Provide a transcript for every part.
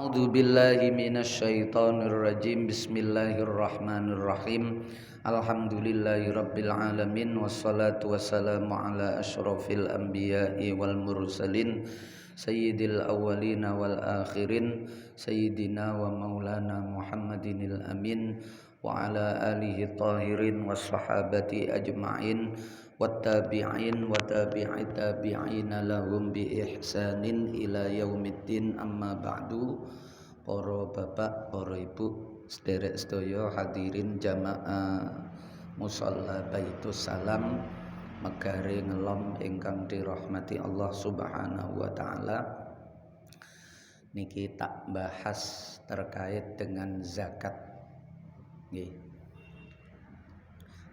A'udzu billahi minasyaitonir rajim. Bismillahirrahmanirrahim. Alhamdulillahirabbil alamin wassalatu wassalamu ala asyrofil anbiya'i wal mursalin sayyidil awwalina wal akhirin sayyidina wa maulana Muhammadinil amin wa ala alihi tahirin was sahabati ajma'in wattabi'in wa tabi'i tabi'ina lahum bi ihsanin ila yaumiddin. Amma ba'du. Para bapak, para ibu, sederek sedaya hadirin jamaah musalla Baitus Salam Megare Ngelom ingkang dirahmati Allah Subhanahu wa taala. Niki tak bahas terkait dengan zakat. Nggih.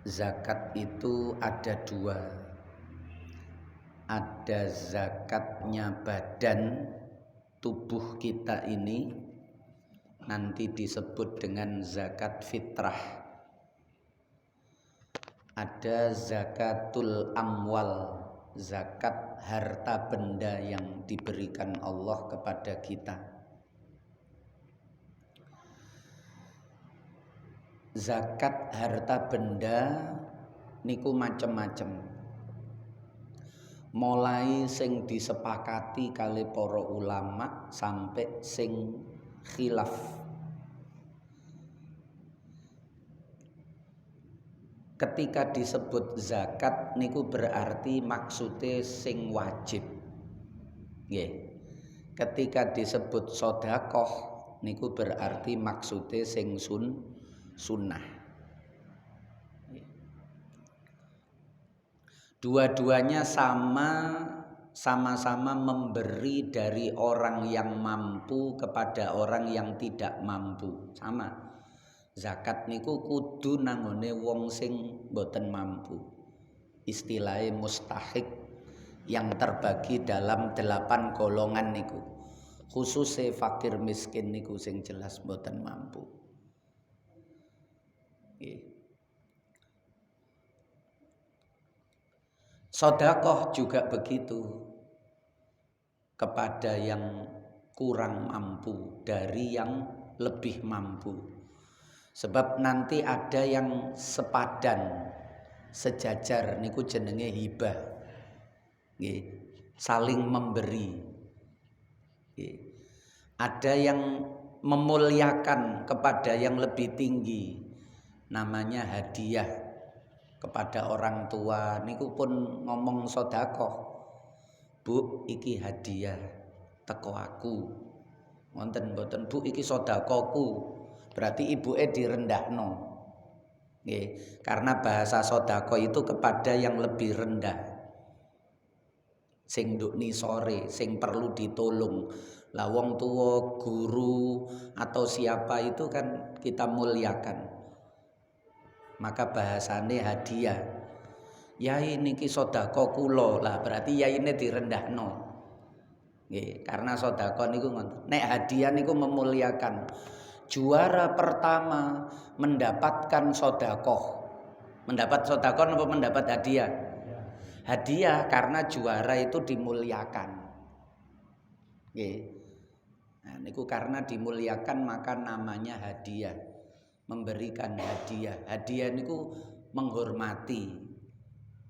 Zakat itu ada dua. Ada zakatnya badan tubuh kita ini, nanti disebut dengan zakat fitrah. Ada zakatul amwal, zakat harta benda yang diberikan Allah kepada kita. Zakat harta benda niku macem-macem. Mulai sing disepakati kali para ulama sampai sing khilaf. Ketika disebut zakat niku berarti maksudnya sing wajib. Nggih. Ketika disebut sedekah niku berarti maksudnya sing sunnah. Dua-duanya sama-sama memberi dari orang yang mampu kepada orang yang tidak mampu. Sama. Zakat niku kudu nangone wong sing boten mampu. Istilahnya mustahik yang terbagi dalam 8 golongan niku. Khususnya fakir miskin niku sing jelas boten mampu. Sedekah juga begitu, kepada yang kurang mampu dari yang lebih mampu. Sebab nanti ada yang sepadan, sejajar niku jenenge hibah. Nggih, saling memberi. Nggih. Ada yang memuliakan kepada yang lebih tinggi, namanya hadiah. Kepada orang tua niku pun ngomong sedekah. Bu, iki hadiah teko aku. Wonten mboten, Bu, iki sedekahku. Berarti ibuke direndahno. Nggih, karena bahasa sedekah itu kepada yang lebih rendah. Sing nduk nisore, sing perlu ditolong. Lah wong tua, guru atau siapa itu kan kita muliakan. Maka bahasane hadiah. Yai niki sedekah kula, lah berarti yaine direndahno. Nggih, karena sedekah niku ngoten. Nek hadiah niku memuliakan. Juara pertama mendapatkan sedekah. Mendapat sedekah apa mendapat hadiah? Hadiah, karena juara itu dimuliakan. Nggih. Nah, niku karena dimuliakan maka namanya hadiah. Memberikan hadiah. Hadiah niku menghormati.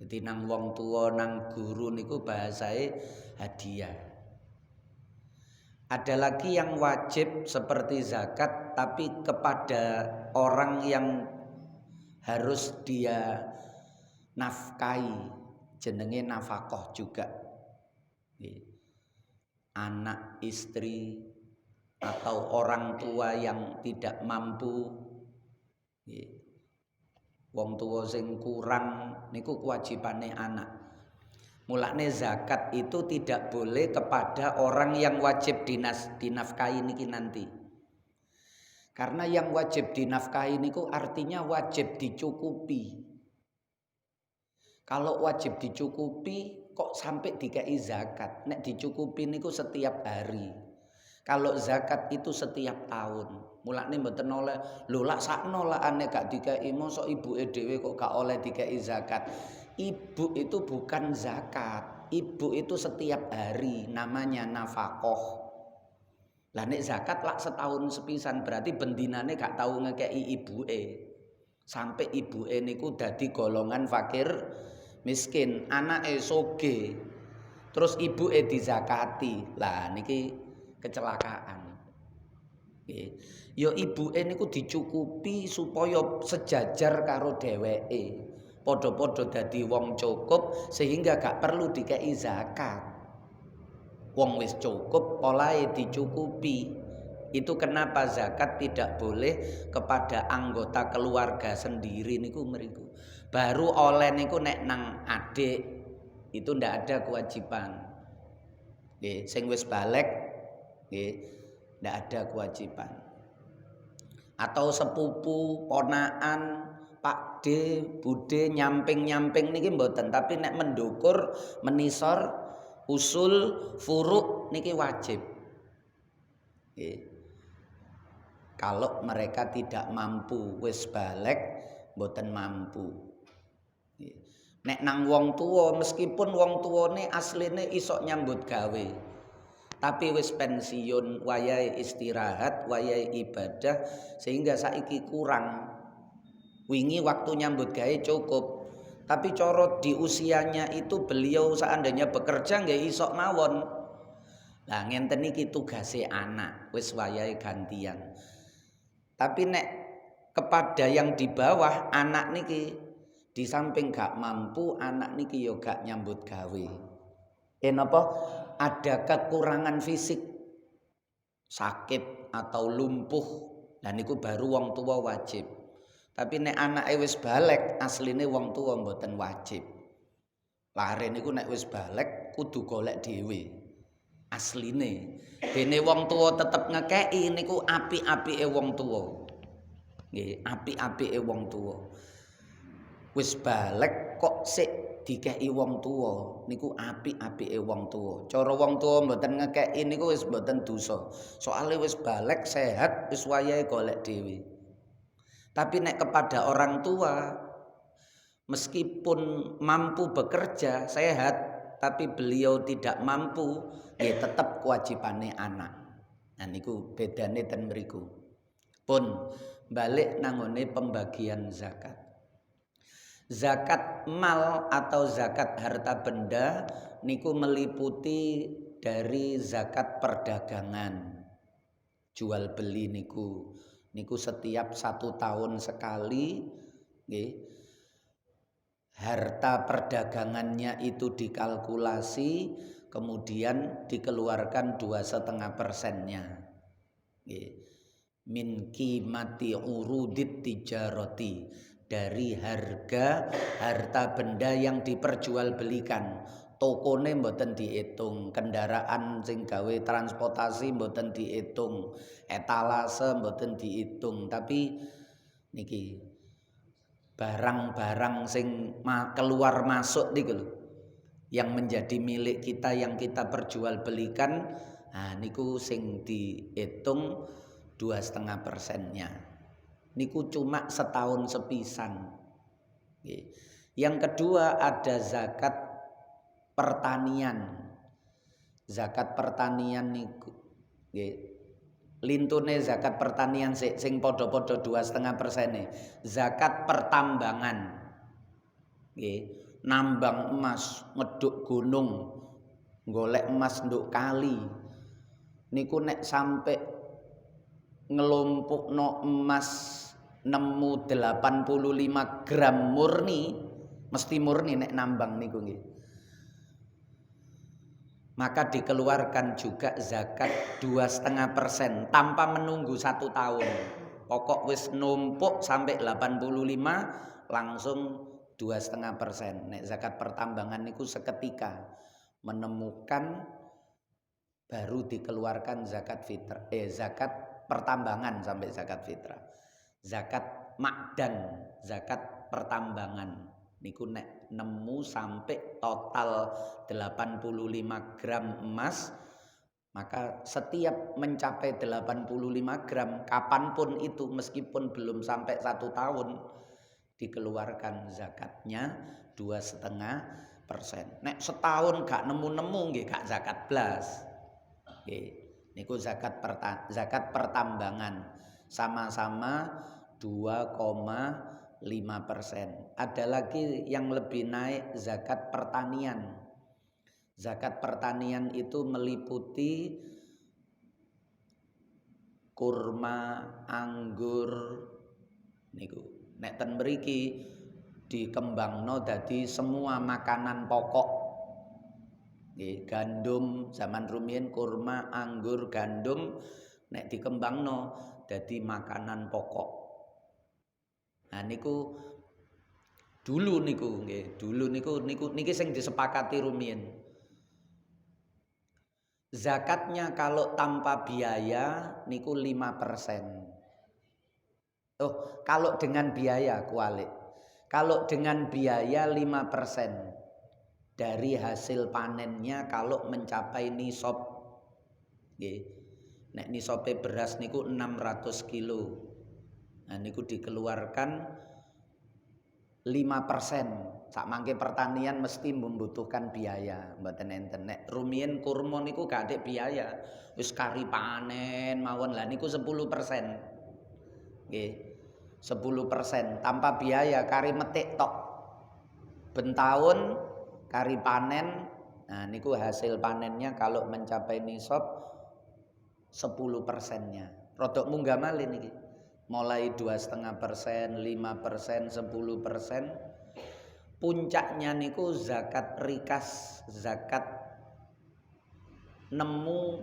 Jadi nang wong tua, nang guru niku bahasane hadiah. Ada lagi yang wajib seperti zakat, tapi kepada orang yang harus dia nafkahi, jenenge nafkah juga. Anak, istri, atau orang tua yang tidak mampu. Wong tua sing kurang niku kewajibane anak. Mulane zakat itu tidak boleh kepada orang yang wajib dinafkahi niki nanti. Karena yang wajib dinafkahi niku artinya wajib dicukupi. Kalau wajib dicukupi kok sampai dikai zakat? Nek dicukupi niku setiap hari. Kalau zakat itu setiap tahun. Mulane mboten oleh lho lak sakno lakane gak dikai, mosok ibuke dhewe kok gak oleh dikai zakat. Ibu itu bukan zakat. Ibu itu setiap hari namanya nafkah. Lah nek zakat lak setahun sepisan berarti bendinane gak tau ngekei ibuke. Sampai ibuke niku dadi golongan fakir miskin, anake soge. Terus ibuke dizakati. Lah niki kecelakaan. Nggih. Ya ibuke niku dicukupi supaya sejajar karo dheweke. Padha-padha dadi wong cukup sehingga gak perlu dikei zakat. Wong wis cukup polahe dicukupi. Itu kenapa zakat tidak boleh kepada anggota keluarga sendiri niku mriku. Baru oleh niku nek nang adik itu ndak ada kewajiban. Nggih, sing wis balik nggih ndak ada kewajiban. Atau sepupu, ponakan, Pak D, Bude nyamping-nyamping niki mboten, tapi nek mendukur, menisor, usul, furuk niki wajib. Kalau mereka tidak mampu wis balik mboten mampu. Nek nang wong tua meskipun wong tuane asline isok nyambut gawe. Tapi wis pensiun, wayahe istirahat, wayahe ibadah sehingga saiki kurang. Wingi waktu nyambut gawe cukup. Tapi corot di usianya itu beliau seandainya bekerja nggak isok mawon. Lah ngenten iki tugase anak, wis wayahe gantian. Tapi nek kepada yang di bawah anak niki di samping gak mampu, anak niki yo gak nyambut gawe. Napa? Ada kekurangan fisik, sakit atau lumpuh, dan niku baru wong tua wajib. Tapi nek anake wis balik, asline wong tua mboten wajib. Lare niku nek wis balik kudu golek dhewe. Asline dene wong tua tetep ngekeki niku apik-apike wong tua. Nggih, apik-apike wong tua. Wis balik kok sik dikeki wong tua niku apik-apike wong tua. Cara wong tua mboten ngekeki niku wis mboten dosa. Soale wis balik sehat wis wayahe golek dhewe. Tapi nek kepada orang tua meskipun mampu bekerja sehat tapi beliau tidak mampu ya tetap kewajibannya anak. Nah niku bedane ten mriku. Pun balik nangone pembagian zakat. Zakat mal atau zakat harta benda niku meliputi dari zakat perdagangan. Jual beli niku setiap 1 tahun sekali nggih. Harta perdagangannya itu dikalkulasi kemudian dikeluarkan 2,5%-nya. Nggih. Min qimati urudit tijarati, dari harga harta benda yang diperjualbelikan. Tokone mboten diitung, kendaraan sing gawe transportasi mboten diitung, etalase mboten diitung, tapi niki barang-barang sing keluar masuk niku lho yang menjadi milik kita yang kita perjualbelikan, nah niku sing diitung 2,5%-nya. Niku cuma setahun sepisan. Yang kedua ada zakat pertanian. Zakat pertanian niku lintune zakat pertanian sing padha-padha 2,5%. Zakat pertambangan. Nambang emas, ngeduk gunung, golek emas nduk kali. Niku nek sampai ngelompokno emas nemu 85 gram murni, mesti murni nek nambang niku nggih. Maka dikeluarkan juga zakat 2,5% tanpa menunggu 1 tahun. Pokok wis numpuk sampai 85 langsung 2,5%. Nek zakat pertambangan niku seketika menemukan baru dikeluarkan zakat fitrah. Zakat pertambangan sampai zakat fitrah. Zakat makdan, zakat pertambangan niku nek nemu sampai total 85 gram emas, maka setiap mencapai 85 gram kapanpun itu meskipun belum sampai 1 tahun dikeluarkan zakatnya 2,5%. Nek setahun gak nemu-nemu nggih gak zakat blas. Nggih. Niku zakat pertambangan sama-sama 2,5%. Ada lagi yang lebih naik, zakat pertanian. Zakat pertanian itu meliputi kurma, anggur niku. Nek ten mriki dikembangno dadi semua makanan pokok. Nggih, gandum zaman rumiyin kurma, anggur, gandum nek dikembangno dadi makanan pokok. Nah niku dulu niku nggih, niki sing disepakati rumiyin. Zakatnya kalau tanpa biaya niku 5%. Oh, kalau dengan biaya kualik. Kalau dengan biaya 5% dari hasil panennya kalau mencapai nisab. Nggih. Nek nisabe beras niku 600 kilo. Nah niku dikeluarkan 5%. Sak mangke pertanian mesti membutuhkan biaya, mboten enten. Nek rumiyin kurma niku gak ada biaya. Wis kari panen mawon lah niku 10%. Nggih. 10% tanpa biaya, kari metik tok. Bentahun kari panen. Nah niku hasil panennya kalau mencapai nisab 10%-nya. Rodok munggah malih niki. Mulai 2,5%, 5%, 10%. Puncaknya niku zakat rikas, zakat nemu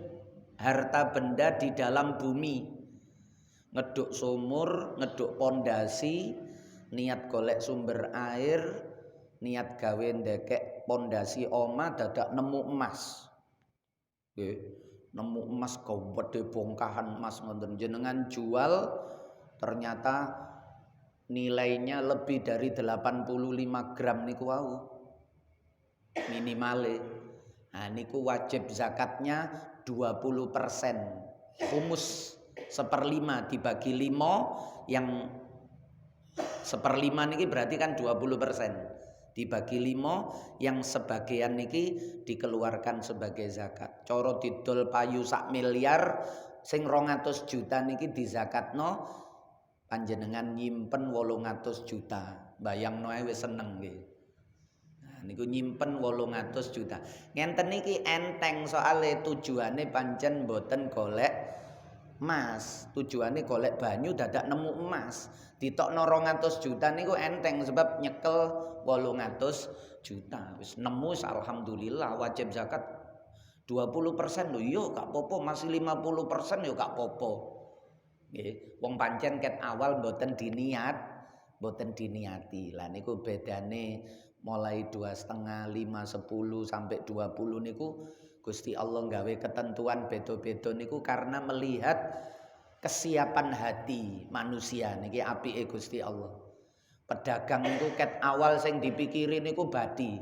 harta benda di dalam bumi. Ngeduk sumur, ngeduk pondasi, niat golek sumber air, niat gawe ndekek pondasi omah dadak nemu emas. Nggih, nemu emas gede bongkahan emas ngoten jenengan jual ternyata nilainya lebih dari 85 gram niku wau minimale. Nah niku wajib zakatnya 20%. Humus 1/5 dibagi 5, yang 1/5 niki berarti kan 20%. Dibagi 5, yang sebagian niki dikeluarkan sebagai zakat. Coro didol payu 1 miliar, sing 200 juta niki dizakatno, panjenengan nyimpen 800 juta. Bayangno ae wis seneng nggih. Nah niku nyimpen 800 juta. Ngenten niki enteng soale tujuane pancen mboten golek emas. Tujuane golek banyu dadak nemu emas. Ditokno 200 juta niku enteng sebab nyekel 800 juta. Wis nemu alhamdulillah wajib zakat 20% lho. Yo gak popo, masih 50% yo gak popo. Nggih, wong pancen ket awal mboten diniati. Lah niku bedane mulai 2,5, 5, 10 sampai 20 niku Gusti Allah gawe ketentuan beda-beda niku karena melihat kesiapan hati manusia niki apike Gusti Allah. Pedagang niku ket awal sing dipikiri niku badi.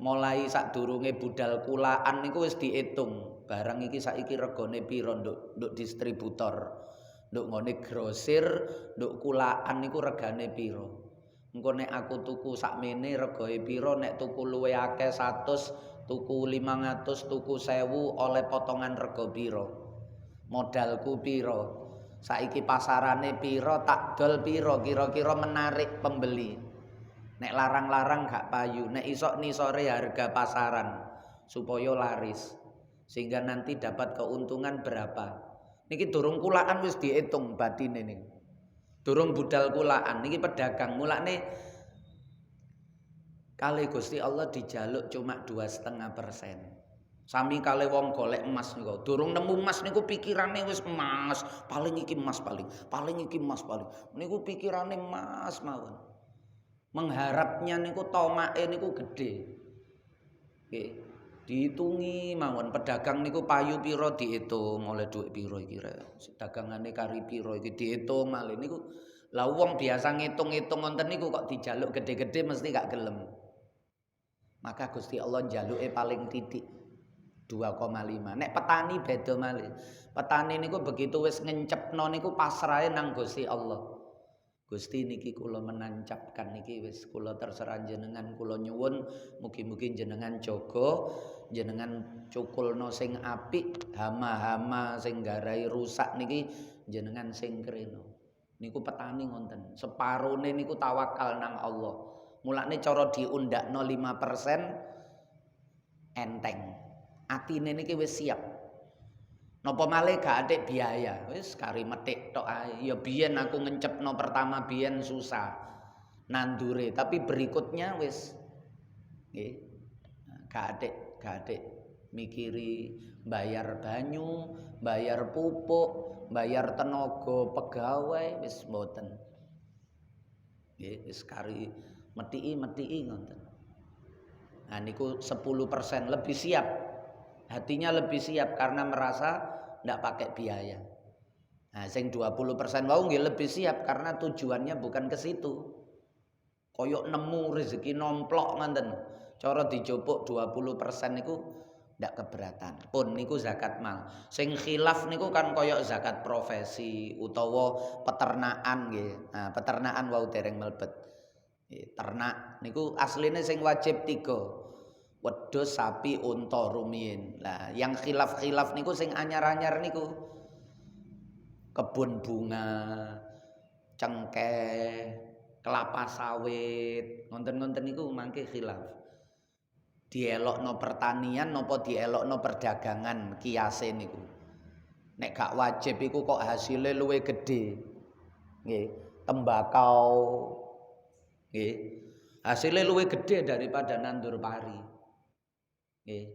Mulai sadurunge budal kulaan niku wis diitung. Barang iki saiki regane pira nduk distributor. Nduk ngene grosir, nduk kulaan niku regane pira. Engko nek aku tuku sakmene regae pira, nek tuku luwe akeh 100, tuku 500, tuku 1000 oleh potongan rega pira. Modalku pira. Saiki pasarane pira, tak dol pira, kira-kira menarik pembeli. Nek larang-larang gak payu, nek isok nisore harga pasaran supaya laris. Sehingga nanti dapat keuntungan berapa. Niki durung kulaan wis diitung batine niku. Durung budal kulaan niki pedagang mulane kali Gusti Allah dijaluk cuma 2,5%. Sami kali wong golek emas niku. Durung nemu emas niku pikirane wis emas, paling iki emas paling iki emas paling. Niku pikirane emas mawon. Mengharapnya niku tomake niku gede. Nggih. Dihitungi mawon pedagang niku payu pira diitung oleh dhuwit pira iki rek. Dagangane kari pira iki diitung malih niku. Lah wong biasa ngitung-ngitung wonten niku kok dijaluk gede-gede mesti gak gelem. Maka Gusti Allah njaluke paling titik 2,5. Nek petani beda malih. Petani niku begitu wis ngencepno niku pasrahe nang Gusti Allah. Gusti niki kula menancapkan niki wis kula terserah jenengan, kula nyuwun mugi-mugi jenengan jaga, jenengan cukulno sing apik, hama-hama sing garai rusak niki jenengan sing krena. Niku petani ngonten, separone niku tawakal nang Allah. Mulane cara diundakno 5% enteng. Atine niki wis siap. Napa malih gak atik biaya, wis kari metik tok ae. Ya biyen aku ngencepno pertama biyen susah nandure, tapi berikutnya wis nggih. Gak atik mikiri bayar banyu, bayar pupuk, bayar tenaga pegawai wis mboten. Nggih, wis kari metiki ngoten. Nah niku 10% lebih siap. Hatinya lebih siap karena merasa ndak pakai biaya. Nah, sing 20% wau nggih lebih siap karena tujuannya bukan ke situ. Koyok nemu rezeki nomplok ngoten. Cara dijupuk 20% niku ndak keberatan. Pun niku zakat mal. Sing khilaf niku kan koyok zakat profesi utawa peternakan nggih. Nah, peternakan wau dereng mlebet. Ternak niku asline sing wajib 3. Wedhus, sapi, unta, rumiyin. Lah, yang khilaf-khilaf niku sing anyar-anyar niku. Kebun bunga, cengkeh, kelapa sawit, ngonten-ngonten niku mangke khilaf. Dielokno pertanian napa dielokno perdagangan kiase niku. Nek gak wajib iku kok hasilnya luwih gede. Nggih, tembakau. Nggih. Hasilnya luwih gede daripada nandur pari. Nggih.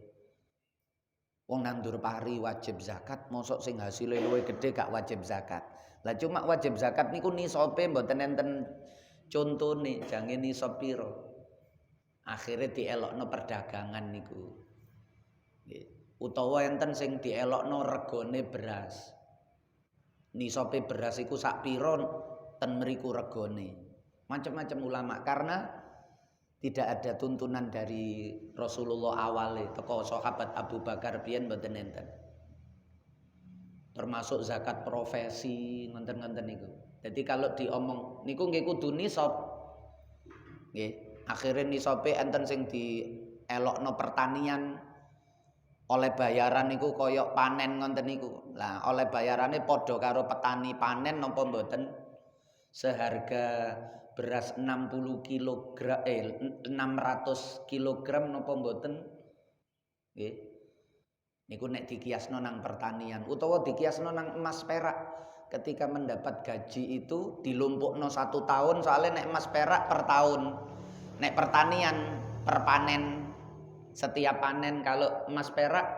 Wong nandur pari wajib zakat, mosok sing hasilnya luwih gede gak wajib zakat. Lah cuma wajib zakat niku nisobe mboten enten contone, jange nisab pira. Akhire dielokno perdagangan niku. Nggih. Utawa enten sing dielokno regane beras. Nisobe beras iku sak pira ten mriku regane. Macam-macam ulama karena tidak ada tuntunan dari Rasulullah awale teko sahabat Abu Bakar biyen mboten enten. Termasuk zakat profesi ngoten-ngoten niku. Jadi kalau diomong niku nggih kudu nisab. Nggih, akhire nisabe enten sing dielokno pertanian oleh bayaran niku koyok panen ngoten niku. Lah oleh bayarane padha karo petani panen napa mboten? Seharga beras 60 kg 600 kg napa mboten? Nggih. Niku nek dikiasno nang pertanian utawa dikiasno nang emas perak. Ketika mendapat gaji itu dilumpukno 1 tahun soalnya nek emas perak per tahun. Nek pertanian per panen setiap panen, kalau emas perak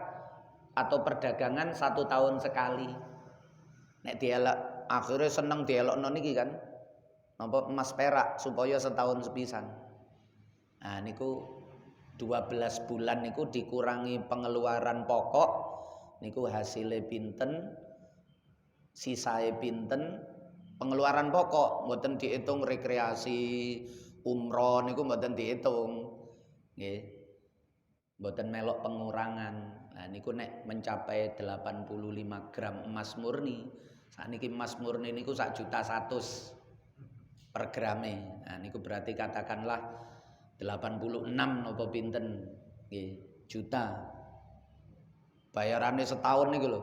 atau perdagangan 1 tahun sekali. Nek dielok akhirnya seneng dielokno niki kan. Napa emas perak supaya setahun sepisan. Nah niku 12 bulan niku dikurangi pengeluaran pokok niku hasilnya pinten, sisae pinten, pengeluaran pokok mboten dihitung rekreasi, umroh niku mboten dihitung. Nggih. Mboten melok pengurangan. Nah niku nek mencapai 85 gram emas murni. Sakniki emas murni niku 1.100.000 per grame. Nah niku berarti katakanlah 86 napa pinten nggih juta. Bayarane setahun niku lho.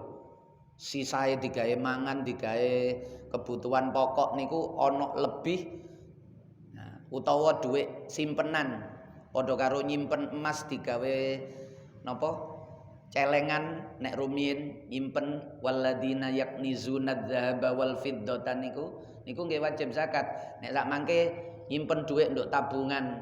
Sisae digawe mangan, digawe kebutuhan pokok niku ana lebih. Nah, utawa dhuwit simpenan padha karo nyimpen emas digawe napa? Celengan nek rumiyin nyimpen waladina yaknizuna dzahaba wal fiddata niku nggih wajib zakat. Nek sak mangke nyimpen dhuwit nduk tabungan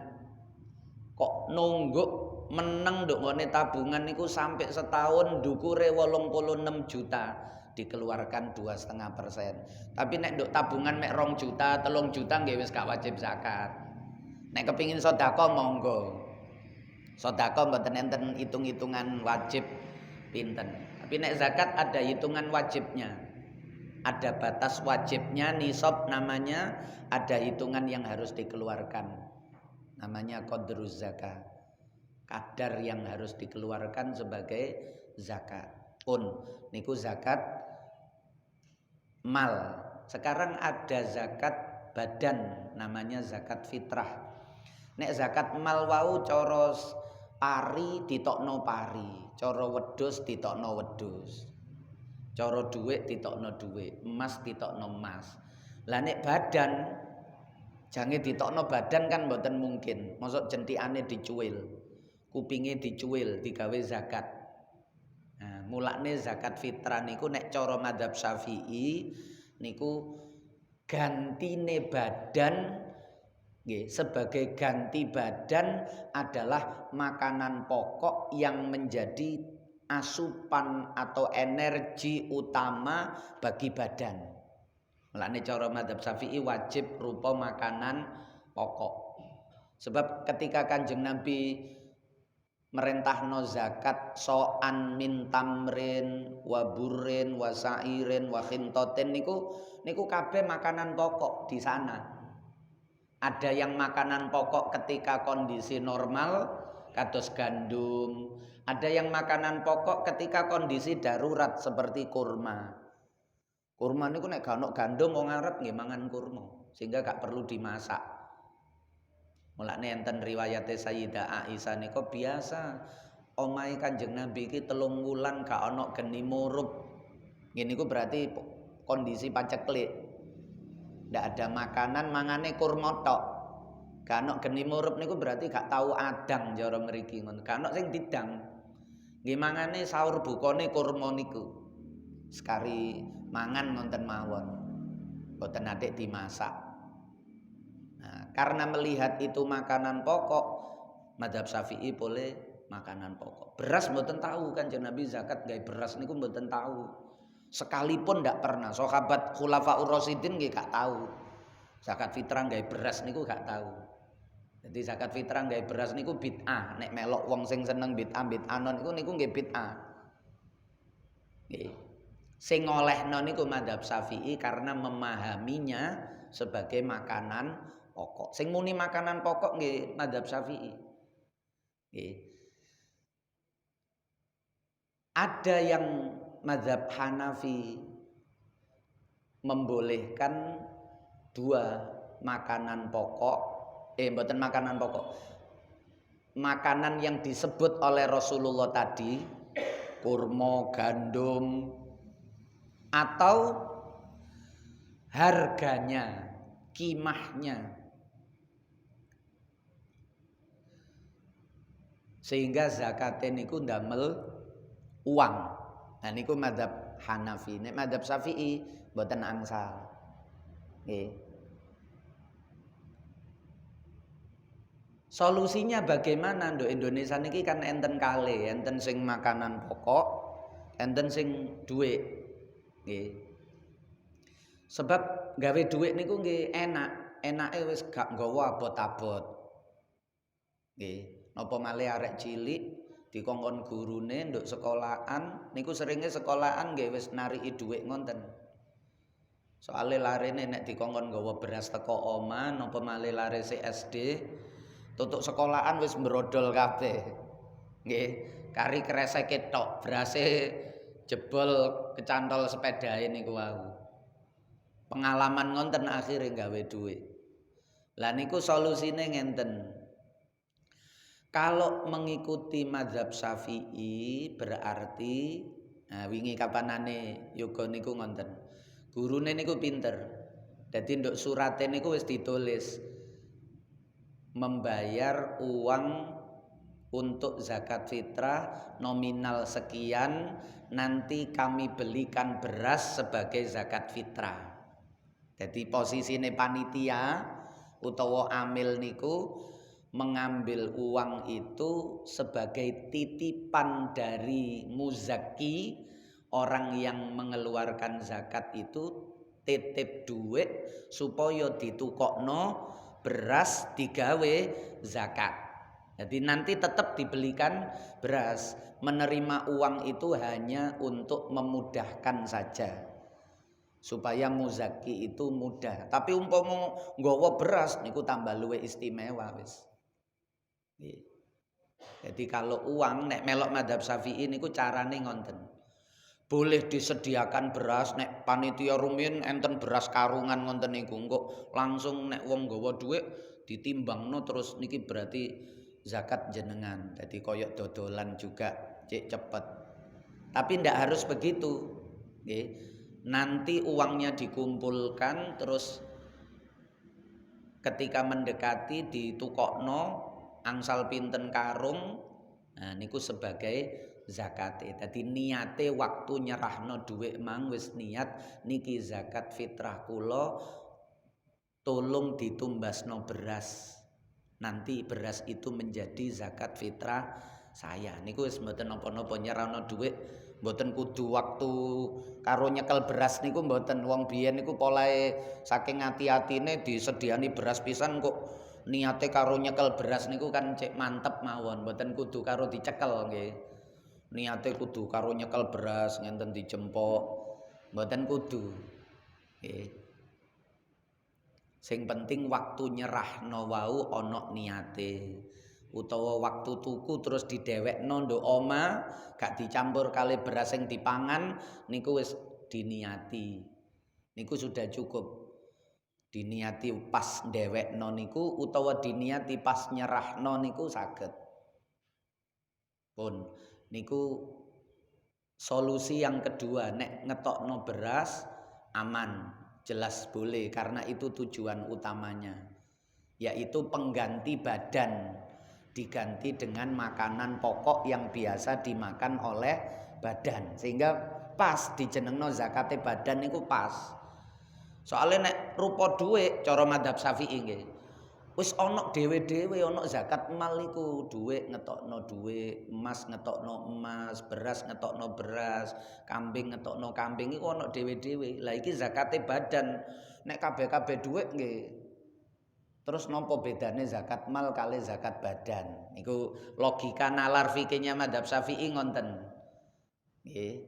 kok nungguk meneng nduk ngene tabungan niku sampai setahun ndukure 86 juta dikeluarkan 2,5%. Tapi nek nduk tabungan mek 2 juta, 3 juta nggih wis gak wajib zakat. Nek kepingin sedekah monggo. Sedekah mboten enten hitung-hitungan wajib pinten. Tapi nek zakat ada hitungan wajibnya. Ada batas wajibnya nisab namanya, ada hitungan yang harus dikeluarkan. Namanya qadruz zakat. Kadar yang harus dikeluarkan sebagai zakat. Pun niku zakat mal. Sekarang ada zakat badan namanya zakat fitrah. Nek zakat mal wau cara pari ditokno pari, cara wedhus ditokno wedhus. Cara dhuwit ditokno dhuwit, emas ditokno emas. Lah nek badan jange ditokno badan kan mboten mungkin. Mosok jentikane dicuil, kupinge dicuil digawe zakat. Nah, mulane zakat fitrah niku nek cara madzhab Syafi'i niku gantine badan nggih, sebagai ganti badan adalah makanan pokok yang menjadi asupan atau energi utama bagi badan. Mulane cara madzhab Syafi'i wajib rupa makanan pokok. Sebab ketika Kanjeng Nabi merentahno zakat so'an min tamrin wa burrin wa sa'irin wa khintotin niku kabeh makanan pokok di sana. Ada yang makanan pokok ketika kondisi normal kados gandum, ada yang makanan pokok ketika kondisi darurat seperti kurma. Kurma niku nek gak ono gandum wong Arab nggih mangan kurma sehingga gak perlu dimasak. Mulane enten riwayate Sayyidah Aisyah niku biasa omahe Kanjeng Nabi iki 3 wulan gak ono geni murup. Ngene iku berarti kondisi paceklik. Ndak ada makanan mangane kurma tok. Gak ono geni murup niku berarti gak tahu adang cara mriki ngono. Gak ono sing didang. Nggih mangane sahur bukane kurma niku. Sekari mangan ngonten mawon. Mboten nate dimasak. Nah, karena melihat itu makanan pokok, madzhab Syafi'i boleh makanan pokok. Beras mboten tahu Kanjeng Nabi zakat gawe beras niku mboten tahu. Sekalipun ndak pernah. Sahabat Khulafaur Rasyidin nggih gak tahu. Zakat fitrah gawe beras niku gak tahu. Jadi zakat fitrah gawe beras niku bid'ah. Nek melok wong sing seneng bid'ah-bid'anon niku nggih bid'ah. Nggih. Sing ngolehno niku madzhab Syafi'i karena memahaminya sebagai makanan pokok. Sing muni makanan pokok nggih madzhab Syafi'i. Nggih. Ada yang madzhab Hanafi membolehkan 2 makanan pokok, mboten makanan pokok. Makanan yang disebut oleh Rasulullah tadi, kurma, gandum, atau harganya, kimahnya. Sehingga zakatnya niku ndamel uang. Nah niku madzhab Hanafi. Nek madzhab Syafi'i mboten angsal. Nggih. Solusinya bagaimana nduk Indonesia niki kan enten kalih, enten sing makanan pokok, enten sing dhuwit. Nggih. Sebab gawe dhuwit niku nggih enak, enake wis gak nggawa abot-abot. Nggih, napa malih arek cilik dikongkon gurune nduk sekolahan niku seringe sekolahan nggih wis nariki dhuwit ngonten. Soale larene nek dikongkon nggawa beras teko omah napa malih lare SD tutuk sekolahan wis mbrodol kabeh. Nggih, kari kreseke tok, berase jebol kecantol sepedahe niku wau. Pengalaman ngonten akhire gawe dhuwit. Lah niku solusine ngenten. Kalau mengikuti madzhab Syafi'i berarti wingi kapanane yoga niku ngonten. Gurune niku pinter. Dadi nduk surate niku wis ditulis membayar uang untuk zakat fitrah nominal sekian, nanti kami belikan beras sebagai zakat fitrah. Jadi posisine panitia utawa amil niku mengambil uang itu sebagai titipan dari muzaki, orang yang mengeluarkan zakat itu titip duit supaya ditukokno beras digawe zakat. Jadi nanti tetap dibelikan beras, menerima uang itu hanya untuk memudahkan saja supaya muzaki itu mudah. Tapi umpama nggawa beras niku tambah luwih istimewa wis. Jadi kalau uang nek melok madzhab Syafi'i niku carane ngonten. boleh disediakan beras, nek panitia rumiyin enten beras karungan ngoten niku kok langsung nek wong nggawa dhuwit ditimbangno terus niki berarti zakat jenengan. Jadi koyok dodolan juga cek cepet. Tapi ndak harus begitu. Nggih. Nanti uangnya dikumpulkan terus ketika mendekati ditukokno angsal pinten karung. Nah niku sebagai zakate. Dadi niate waktu nyerahno dhuwit mang wis niat niki zakat fitrah kula tolong ditumbasno beras. Nanti beras itu menjadi zakat fitrah saya. Niku wis mboten napa-napa nyerahno dhuwit, mboten kudu waktu karo nyekel beras niku mboten. Wong biyen niku polahe saking ati-atine disediani beras pisan kok niate karo nyekel beras niku kan cek mantep mawon, mboten kudu karo dicekel nggih. Niate kudu karo nyekel beras ngenten dijempok, mboten kudu. Nggih. Sing penting waktu nyerahno wau ana niate. Utawa waktu tuku terus didewekno nduk oma, gak dicampur kali beras sing dipangan niku wis diniati. Niku sudah cukup. Diniati pas ndewekno niku utawa diniati pas nyerahno niku saged. Pun niku solusi yang kedua, nek ngetokno beras aman, jelas boleh karena itu tujuan utamanya, yaitu pengganti badan, diganti dengan makanan pokok yang biasa dimakan oleh badan, sehingga pas dijenengno zakate badan niku pas. Soalnya nek rupa dhuwit cara madzhab Syafi'i nggih. Wis ana dhewe-dhewe ana zakat mal iku, dhuwit ngetokno dhuwit, emas ngetokno emas, beras ngetokno beras, kambing ngetokno kambing iku ana dhewe-dhewe. Lah iki zakate badan. Nek kabeh-kabeh dhuwit nggih. Terus napa bedane zakat mal kali zakat badan? Niku logika nalar fikihnya madzhab Syafi'i ngonten. Nggih.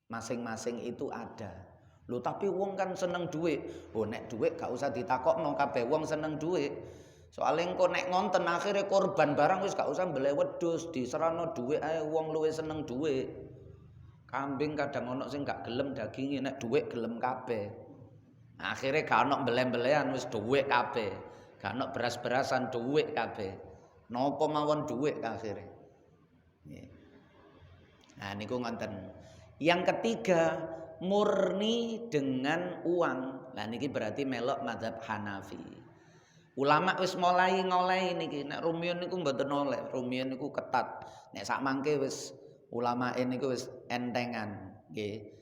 Masing-masing itu ada. Loh tapi wong kan seneng duit. Oh nek duit gak usah ditakokno, kabeh wong seneng duit. Soale engko nek ngonten akhire korban barang wis gak usah mbeleh wedhus, diserahno duit ae wong luwih seneng duit. Kambing kadang ono sing gak gelem daginge, nek duit gelem kabeh. Akhire gak ono mbeleh-mbelehan wis duit kabeh. Gak ono beras-berasan duit kabeh. Napa mawon duit akhire. Nah niku ngonten. Yang ketiga murni dengan uang. Lah niki berarti melok madzhab Hanafi. Ulama wis mulai ngolehi niki. Nek rumiyin niku mboten oleh. Rumiyin niku ketat. Nek sak mangke wis ulama niku wis entengan, nggih.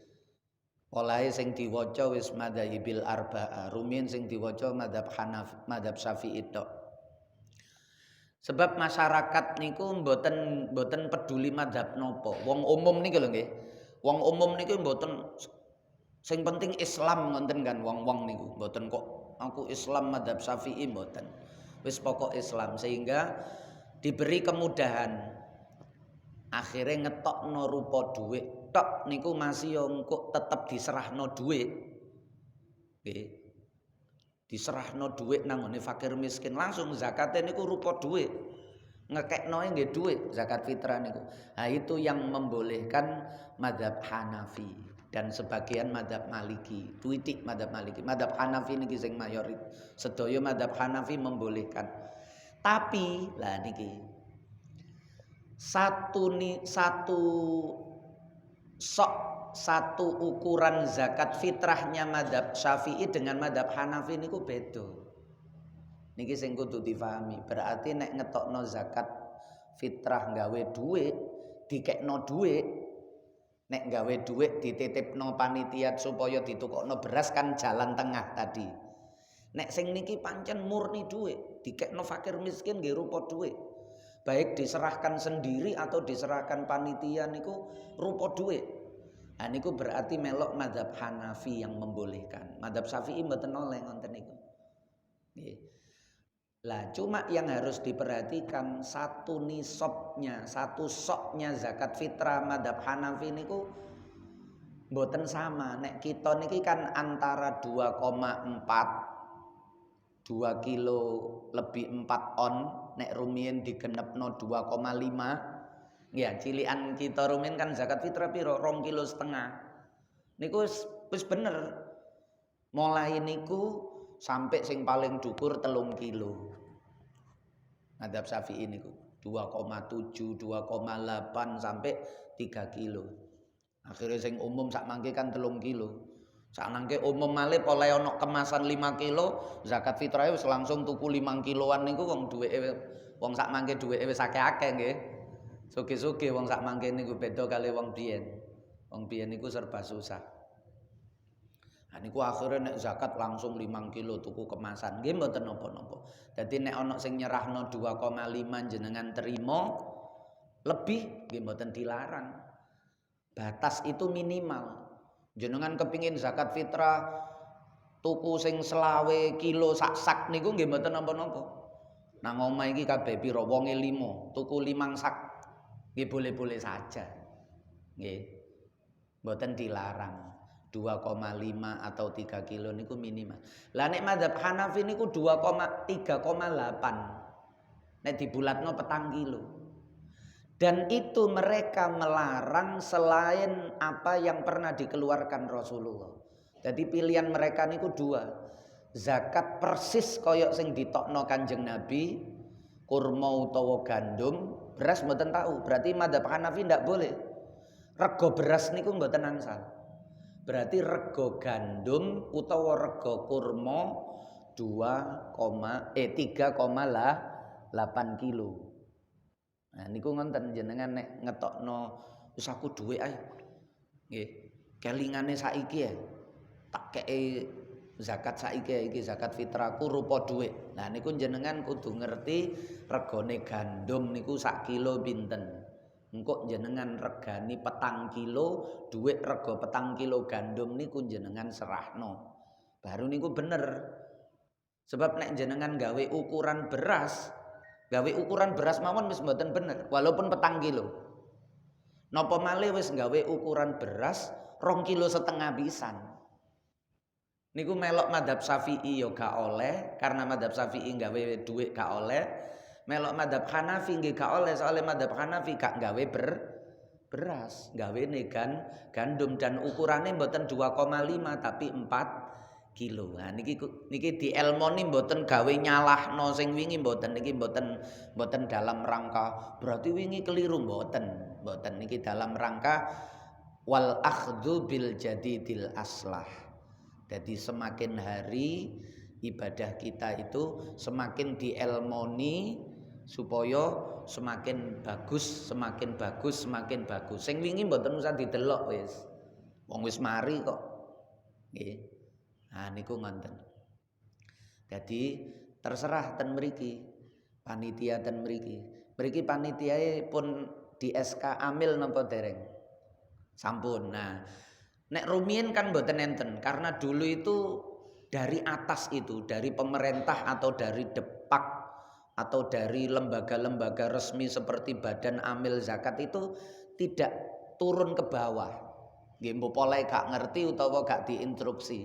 Olahe sing diwaca wis madzhabil arba'ah. Rumiyin sing diwaca madzhab Hanafi, madzhab Syafi'i tok. Sebab masyarakat niku mboten peduli madzhab napa. Wong umum niki lho nggih. Wong umum niku mboten, sing penting Islam ngoten kan wong-wong niku. Mboten kok aku Islam madzhab Syafi'i mboten. Wis pokok Islam, sehingga diberi kemudahan. Akhirnya ngetokno rupa dhuwit tok niku masih yo engko tetep diserahno dhuwit. Nggih. Diserahno dhuwit nang ngene fakir miskin, langsung zakate niku rupa dhuwit. Ngekeknoe nggih dhuwit zakat fitrah niku. Nah itu yang membolehkan madzhab Hanafi dan sebagian madzhab Maliki. Tuitik madzhab Maliki. Madzhab Hanafi niki sing mayoritas. Sedaya madzhab Hanafi membolehkan. Tapi lah niki satu ukuran zakat fitrahnya madzhab Syafi'i dengan madzhab Hanafi niku beda. Niki sing kudu difahami. Berarti nek ngetokno zakat fitrah gawe dhuwit, dikekno dhuwit. Nek gawe dhuwit dititipno panitia supaya ditukokno beras kan jalan tengah tadi. Nek sing niki pancen murni dhuwit, dikekno fakir miskin nggih rupa dhuwit. Baik diserahkan sendiri atau diserahkan panitia niku rupa dhuwit. Nah niku berarti melok madzhab Hanafi yang membolehkan. Madzhab Syafi'i mboten oleh ngoten niku. Nggih. Lah cuma yang harus diperhatikan satu nisabnya, satu soknya zakat fitrah madzhab Hanafi niku mboten sama. Nek kita niki kan antara 2,4 2 kilo lebih 4 on, nek rumiyin digenepno 2,5. Ya, cilian kita rumiyin kan zakat fitrah piro? 2,5 kilo. Niku wis bener. Mulai niku sampai sing paling dhuwur 3 kilo. Madzhab Syafi'i niku 2,7, 2,8 sampai 3 kilo. Akhirnya sing umum sak mangke kan 3 kilo. Sak nangke umum malih oleh ana kemasan 5 kilo, zakat fitrah wis langsung tuku 5 kiloan niku wong duweke wong sak mangke duweke wis akeh-akeh nggih. Sugih-sugih wong sak mangke niku beda kali wong biyen. Wong biyen niku serba susah. Nah niku akhirnya nek zakat langsung 5 kilo tuku kemasan. Nggih mboten napa-napa. Dadi nek ana sing nyerahno 2,5 jenengan terima lebih nggih mboten dilarang. Batas itu minimal. Jenengan kepingin zakat fitrah tuku sing 20 kilo sak niku nggih mboten napa-napa. Nang omah iki kabeh pira wonge 5, tuku 5 sak nggih boleh-boleh saja. Nggih. Mboten dilarang. 2,5 atau 3 kilo niku minimal. Lah nek madzhab Hanafi niku 3,8. Nek dibulatno 4 kilo. Dan itu mereka melarang selain apa yang pernah dikeluarkan Rasulullah. Jadi pilihan mereka niku 2. Zakat persis koyok sing ditokno Kanjeng Nabi, kurma utawa gandum, beras mboten tahu. Berarti madzhab Hanafi ndak boleh. Rego beras niku mboten angsal. Berarti rego gandum utawa rego kurma 3,8 kilo. Nah niku ngonten jenengan nek ngetokno wis aku dhuwit ae. Nggih. Kelingane saiki ya. Tak kei zakat saiki iki zakat fitrahku rupa dhuwit. Nah niku jenengan kudu ngerti regane gandum niku sak kilo pinten. Engko jenengan regani 4 kilo, dhuwit rega 4 kilo gandum niku jenengan serahno. Baru niku bener. Sebab nek jenengan gawe ukuran beras mawon wis mboten bener walaupun 4 kilo. Napa malih wis gawe ukuran beras 2,5 kilo pisan. Niku melok madzhab Syafi'i ya gak oleh karena madzhab Syafi'i gawe dhuwit gak oleh. Melok madzhab Hanafi nggih gak oleh soalnya madzhab Hanafi gak gawe beras, gawe gandum dan ukurannya mboten 2,5 tapi 4 kilo. Nah niki dielmoni mboten gawe nyalahno sing wingi mboten niki mboten dalam rangka berarti wingi keliru mboten niki dalam rangka wal akhdhu bil jadidil aslah. Jadi semakin hari ibadah kita itu semakin dielmoni supaya semakin bagus. Sing wingi mboten usah didelok wis. Wong wis mari kok. Nggih. Nah niku ngonten. Jadi terserah ten mriki panitia ten mriki. Mriki panitiae pun di SK amil napa dereng? Sampun. Nah, nek rumiyin kan mboten enten karena dulu itu dari atas itu, dari pemerintah atau dari Depak atau dari lembaga-lembaga resmi seperti Badan Amil Zakat itu tidak turun ke bawah. Nggih mpoleh gak ngerti utawa gak diinstruksi.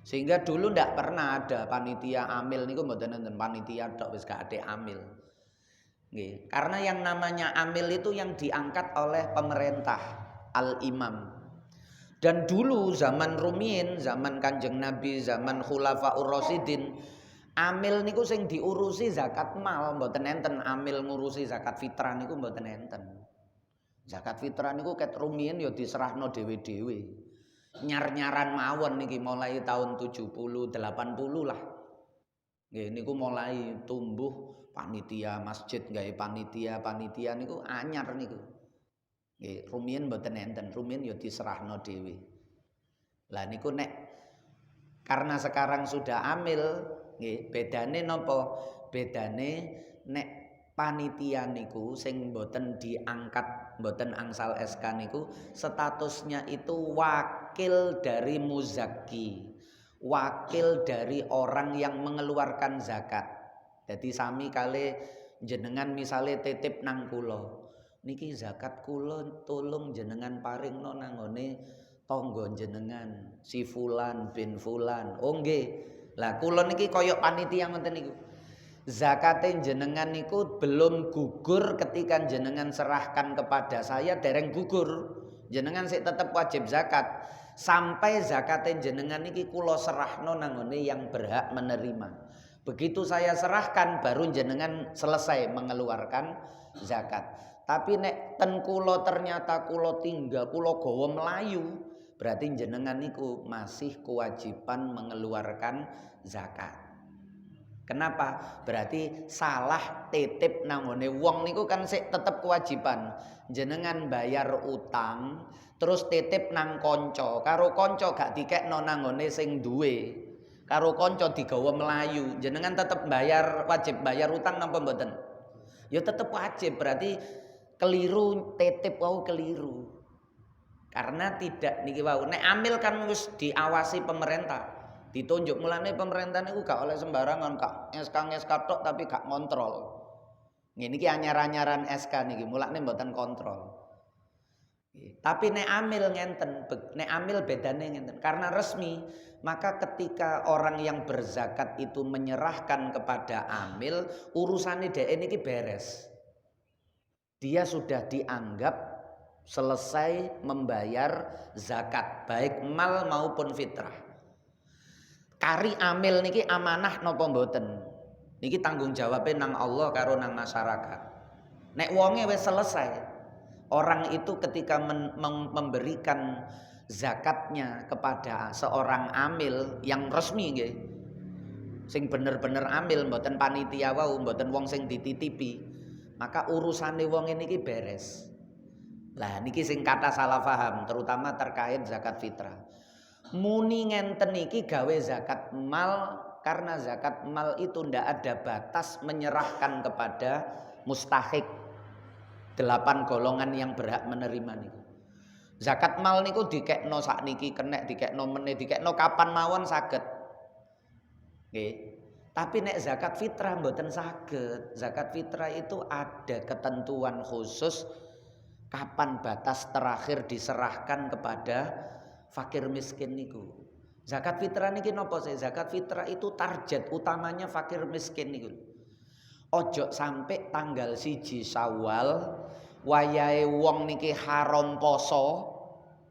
Sehingga dulu ndak pernah ada panitia amil niku mboten enten panitia tok wis gak ada amil. Nggih, karena yang namanya amil itu yang diangkat oleh pemerintah al-imam. Dan dulu zaman rumiyin, zaman Kanjeng Nabi, zaman Khulafaur Rasyidin, amil niku sing diurusi zakat mal mboten enten amil ngurusi zakat fitrah niku mboten enten. Zakat fitrah niku ket rumiyin ya diserahno dhewe-dhewe. Nyar-nyaran mawon niki mulai tahun 70 80 lah. Nggih niku mulai tumbuh panitia masjid gawe panitia niku anyar niku. Nggih rumiyin mboten enten, rumiyin ya diserahno dhewe. Lah niku nek karena sekarang sudah amil nggih bedane napa? Bedane nek panitia niku sing mboten diangkat mboten angsal SK niku statusnya itu wakil dari muzaki, wakil dari orang yang mengeluarkan zakat. Jadi sami kali jenengan misalnya titip nang kula niki zakat kula tolong jenengan paringno nang ngone tangga jenengan si fulan bin fulan. Oh nggih. Lah kula niki kaya panitia ngoten niku. Zakate jenengan niku belum gugur ketika jenengan serahkan kepada saya, dereng gugur. Jenengan sik tetep wajib zakat sampai zakate jenengan niki kula serahno nang ngene yang berhak menerima. Begitu saya serahkan baru jenengan selesai mengeluarkan zakat. Tapi nek ten kula ternyata kula tinggal, kula gawa melayu, berarti jenengan niku masih kewajiban mengeluarkan zakat. Kenapa? Berarti salah titip nangone wong niku kan sik tetep kewajiban. Jenengan bayar utang terus titip nang kanca, karo kanca gak dikekno nangone sing duwe. Karo kanca digawa melayu, jenengan tetep bayar, wajib bayar utang napa mboten? Ya tetep wajib, berarti keliru titip wau keliru. Karena tidak niki wau nek amil kan wis diawasi pemerintah. Ditunjuk mulane pemerintah niku gak oleh sembarangan, Kak. SK tok tapi gak ngontrol. Ngene iki anyar-anyaran SK niki, mulane mboten kontrol. Tapi nek amil ngenten, nek amil bedane ngenten. Karena resmi, maka ketika orang yang berzakat itu menyerahkan kepada amil, urusane dhek niki beres. Dia sudah dianggap selesai membayar zakat, baik mal maupun fitrah. Kari amil niki amanah napa mboten? Niki tanggung jawabnya nang Allah karo nang masyarakat. Nek wonge wis selesai. Orang itu ketika memberikan zakatnya kepada seorang amil yang resmi nggih. Sing bener-bener amil mboten panitia wau, mboten wong sing dititipi. Maka urusane wong niki beres. Lah niki sing kata salah paham terutama terkait zakat fitrah. Muni ngenten iki gawe zakat mal karena zakat mal itu ndak ada batas menyerahkan kepada mustahik 8 golongan yang berhak menerima niku. Zakat mal niku dikekno sakniki kenek dikekno meneh dikekno kapan mawon saged. Nggih. Tapi nek zakat fitrah mboten saged. Zakat fitrah itu ada ketentuan khusus kapan batas terakhir diserahkan kepada fakir miskin niku. Zakat fitrah niki napa sih? Zakat fitrah itu target utamanya fakir miskin niku. Ojo sampai tanggal 1 Syawal wayahe wong niki haram poso.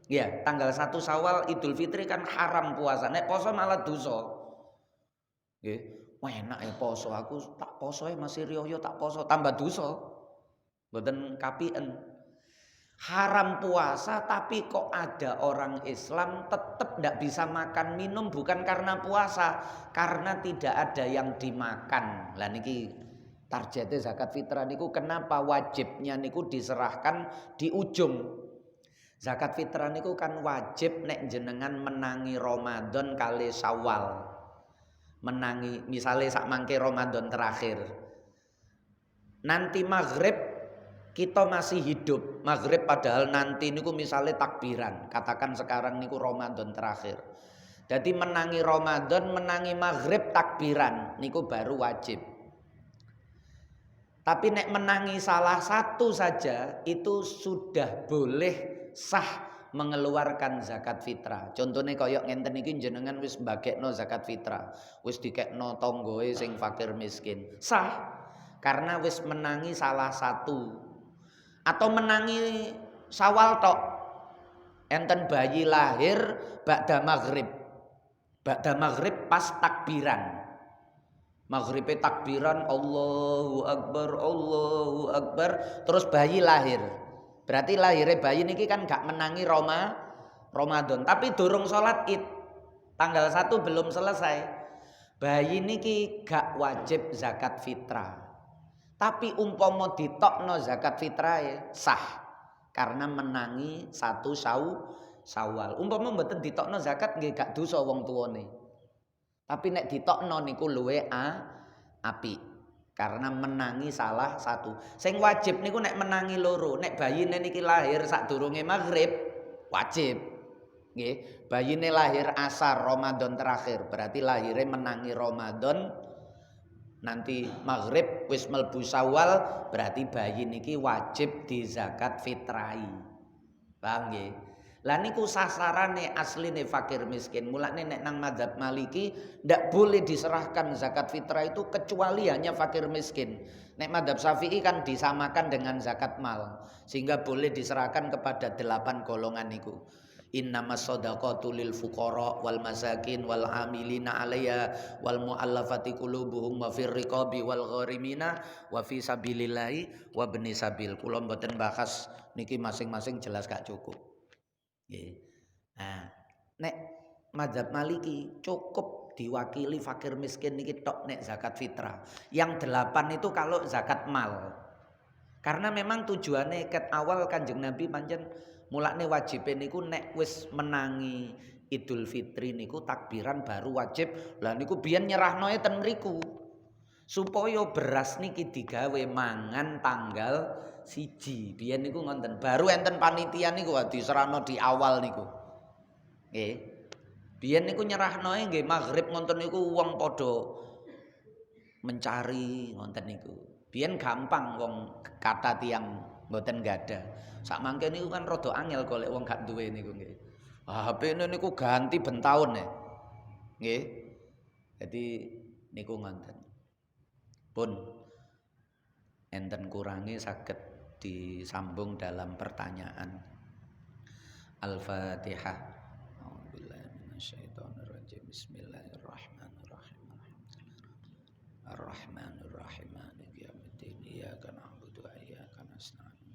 Ya, tanggal 1 Syawal Idul Fitri kan haram puasa. Nek poso malah dosa. Nggih, wah enak ya poso, aku tak posoe masih riyo tak poso tambah dosa. Mboten kapien. Haram puasa tapi kok ada orang Islam tetap tidak bisa makan minum bukan karena puasa, karena tidak ada yang dimakan. Lah niki targetnya zakat fitrah niku kenapa wajibnya niku diserahkan di ujung. Zakat fitrah niku kan wajib nek jenengan menangi Ramadan kali Syawal. Menangi misalnya sak mangke Ramadan terakhir. Nanti maghrib kita masih hidup maghrib padahal nanti niku misalnya takbiran. Katakan sekarang niku Ramadan terakhir. Jadi menangi Ramadan, menangi maghrib takbiran niku baru wajib. Tapi nek menangi salah satu saja itu sudah boleh sah mengeluarkan zakat fitrah. Contohnya koyok ngenten iki jenengan wis mbagekno zakat fitrah, wis dikekno tonggoe sing fakir miskin. Sah karena wis menangi salah satu. Atau menangi Syawal tok. Enten bayi lahir ba'da maghrib. Ba'da maghrib pas takbiran. Maghribe takbiran Allahu Akbar, terus bayi lahir. Berarti lahirnya bayi niki kan gak menangi Ramadan, tapi durung salat Id. Tanggal 1 belum selesai. Bayi niki gak wajib zakat fitrah. Tapi umpama ditokno zakat fitrah ya sah karena menangi 1 Syawal. Umpama mboten ditokno zakat nggih gak dosa wong tuane. Tapi nek ditokno niku luwe apik karena menangi salah satu. Sing wajib niku nek menangi loro. Nek bayine niki lahir sadurunge maghrib wajib. Nggih, bayine lahir asar Ramadan terakhir, berarti lahirnya menangi Ramadan. Nanti maghrib wis mlebu Syawal berarti bayi niki wajib di zakat fitrahi. Paham nggih? Lah niku sasarane asline fakir miskin. Mulane nek nang mazhab Maliki ndak boleh diserahkan zakat fitrah itu kecuali hanya fakir miskin. Nek mazhab Syafi'i kan disamakan dengan zakat mal, sehingga boleh diserahkan kepada 8 golongan niku. Innamas shadaqatu lil fuqara wal masakin wal amilina 'alaiha wal mu'allafati qulubuhum wa fir riqabi wal gharimina wa fi sabilillahi wa ibni sabil. Kula mboten bahas niki masing-masing jelas gak cukup. Nggih. Nah, nek mazhab Maliki cukup diwakili fakir miskin niki tok nek zakat fitrah. Yang 8 itu kalau zakat mal. Karena memang tujuannya ket awal Kanjeng Nabi pancen mulakne wajib niku nek wis menangi Idul Fitri niku takbiran baru wajib. Lah niku biyen nyerahnoe ten mriku. Supaya beras niki digawe mangan tanggal siji. Biyen niku ngonten. Baru enten panitia niku diserahno di awal niku. Nggih. Biyen niku nyerahnoe nggih maghrib ngonten niku wong padha mencari ngonten niku. Biyen gampang wong kata tiang mboten gadah. Sak mangke niku kan rada angel golek wong gak duwe niku nggih. HP-ne niku ganti ben taun ya. Nggih. Jadi niku ngonten. Pun enten kurangi saged disambung dalam pertanyaan. Al-Fatihah. A'udzubillahi minasyaitonirrajim. Bismillahirrahmanirrahim. Ar-Rahmanir-Rahim. Maliki yaumiddin. Iyyaka na'budu wa iyyaka nasta'in.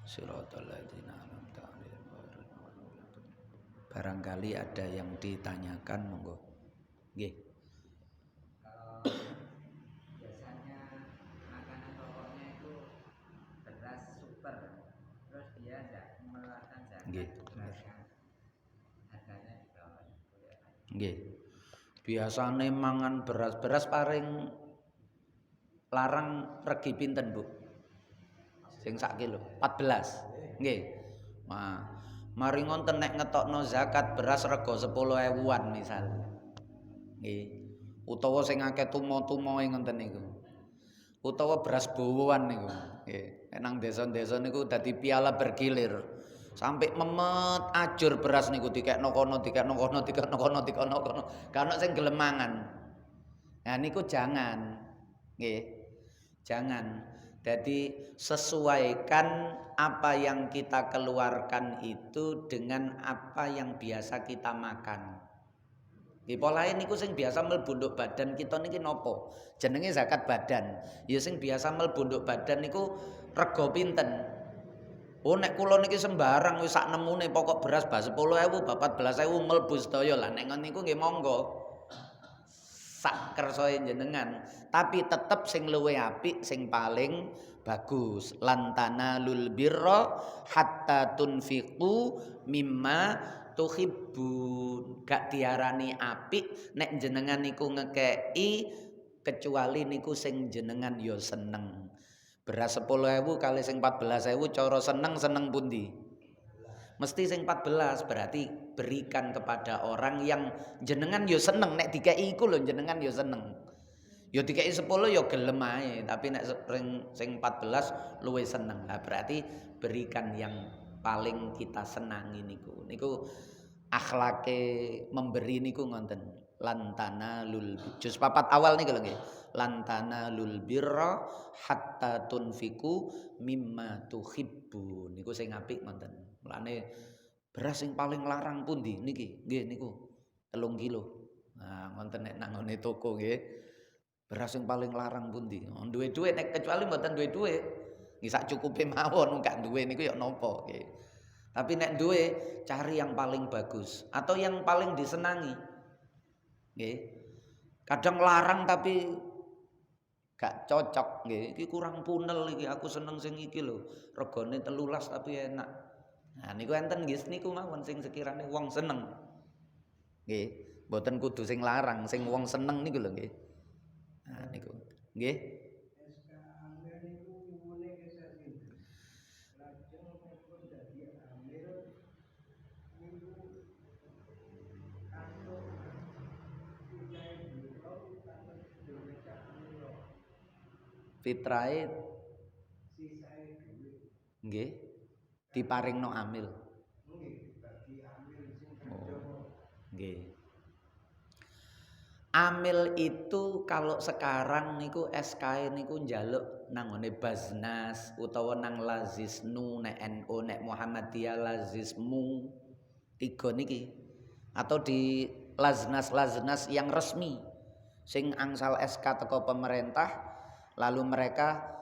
Shiratal ladzina an'amta 'alaihim ghairil maghdubi 'alaihim. Barangkali ada yang ditanyakan, monggo. Nggih. Nggih. Biasane mangan beras paling larang regi pinten, Bu? Sing sak kilo 14. Nggih. Nah, mari ngonten nek ngetokno zakat beras rega 10.000-an misal. Nggih. Utawa sing akeh tumo-tumoe ngoten niku. Utawa beras bowoan niku. Nggih. Nek nang desa-desa niku dadi piala bergilir. Sampai memet ajur beras niku dikekno kono. Kan sing gelem mangan. Nah niku jangan. Nggih. Jangan. Jadi sesuaikan apa yang kita keluarkan itu dengan apa yang biasa kita makan. Nggih polahe niku sing biasa mlebu nduk badan kita niki napa? Jenenge zakat badan. Ya sing biasa mlebu nduk badan niku rega pinten? Oh nek kula niki sembarang wis sak nemune pokok beras ba 10.000 ba 14.000 mlebu sedaya lah nek ngono niku nggih monggo. Sak kersae jenengan, tapi tetep sing luwih apik sing paling bagus. Lantana lul birra hatta tunfiqu mimma tuhibbun. Gak diarani apik nek jenengan niku ngekeki kecuali niku sing jenengan ya seneng. Beras 10.000 kali sing 14.000 cara seneng pundi? Mesti sing 14 berarti berikan kepada orang yang jenengan yo seneng nek dikeki iku lho jenengan yo seneng. Yo dikeki 10 yo gelem ae, tapi nek sing 14 luwih seneng. Nah, berarti berikan yang paling kita senangi niku. Niku akhlake memberi niku ngonten. Lantana lul juz 4 awal niku lho nggih. Lantana lul birra hatta tunfiku mimma tuhibbun. Niku sing apik ngonten. Mulane beras sing paling larang pundi niki? Nggih niku 3 kilo. Nah, ngonten nek nang ngene toko nggih. Beras sing paling larang pundi? Duwe dhuwit nek kecuali mboten duwe dhuwit. Nggih sak cukupe mawon gak duwe niku ya napa nggih. Tapi nek duwe cari yang paling bagus atau yang paling disenangi. Nggih. Kadang larang tapi gak cocok nggih. Iki kurang punel iki aku seneng sing iki lho. Regane 13 tapi enak. Nah niku enten nggih niku mawon sing sekirane wong seneng. Nggih, mboten kudu sing larang, sing wong seneng niku lho nggih. Nah niku. Nggih. Fitrahe nggih diparingno amil. Nggih. Amil itu kalau sekarang niku SK niku njaluk nang ngene Baznas utawa nang Lazisnu nek NU nek Muhammadiyah Lazismu 3 niki atau di Laznas yang resmi sing angsal SK teko pemerintah lalu mereka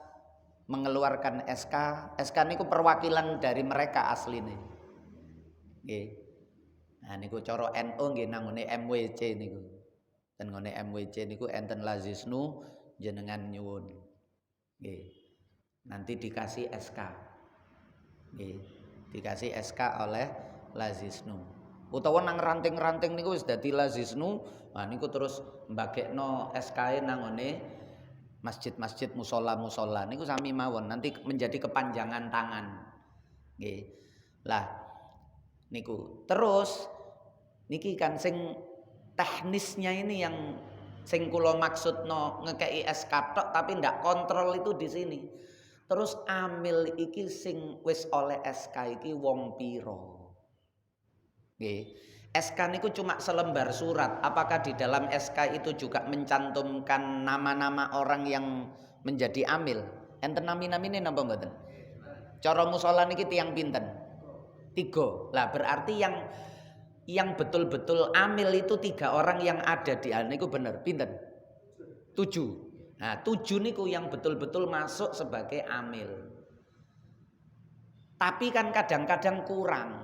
mengeluarkan SK niku perwakilan dari mereka asline. Nggih. Nah niku cara NU nggih nang ngene MWC niku. Dan ngene MWC niku enten Lazisnu jenengan nyuwun. Nggih. Nanti dikasih SK. Nggih. Dikasih SK oleh Lazisnu. Utawa nang ranting-ranting niku wis dadi Lazisnu, nah niku terus mbagekno SK-e nang ngene masjid-masjid musala-musala niku sami mawon nanti menjadi kepanjangan tangan. Nggih. Lah niku terus niki kan sing teknisnya ini yang sing kula maksudno ngekei SK tok tapi ndak kontrol itu di sini. Terus amil iki sing wis oleh SK iki wong pira? Nggih. SK niku cuma selembar surat. Apakah di dalam SK itu juga mencantumkan nama-nama orang yang menjadi amil? Enten nami-namine napa mboten? Cara musala niki tiyang pinten? 3. Lah berarti yang betul-betul amil itu 3 orang yang ada di niku bener pinten? 7. Nah, 7 niku yang betul-betul masuk sebagai amil. Tapi kan kadang-kadang kurang.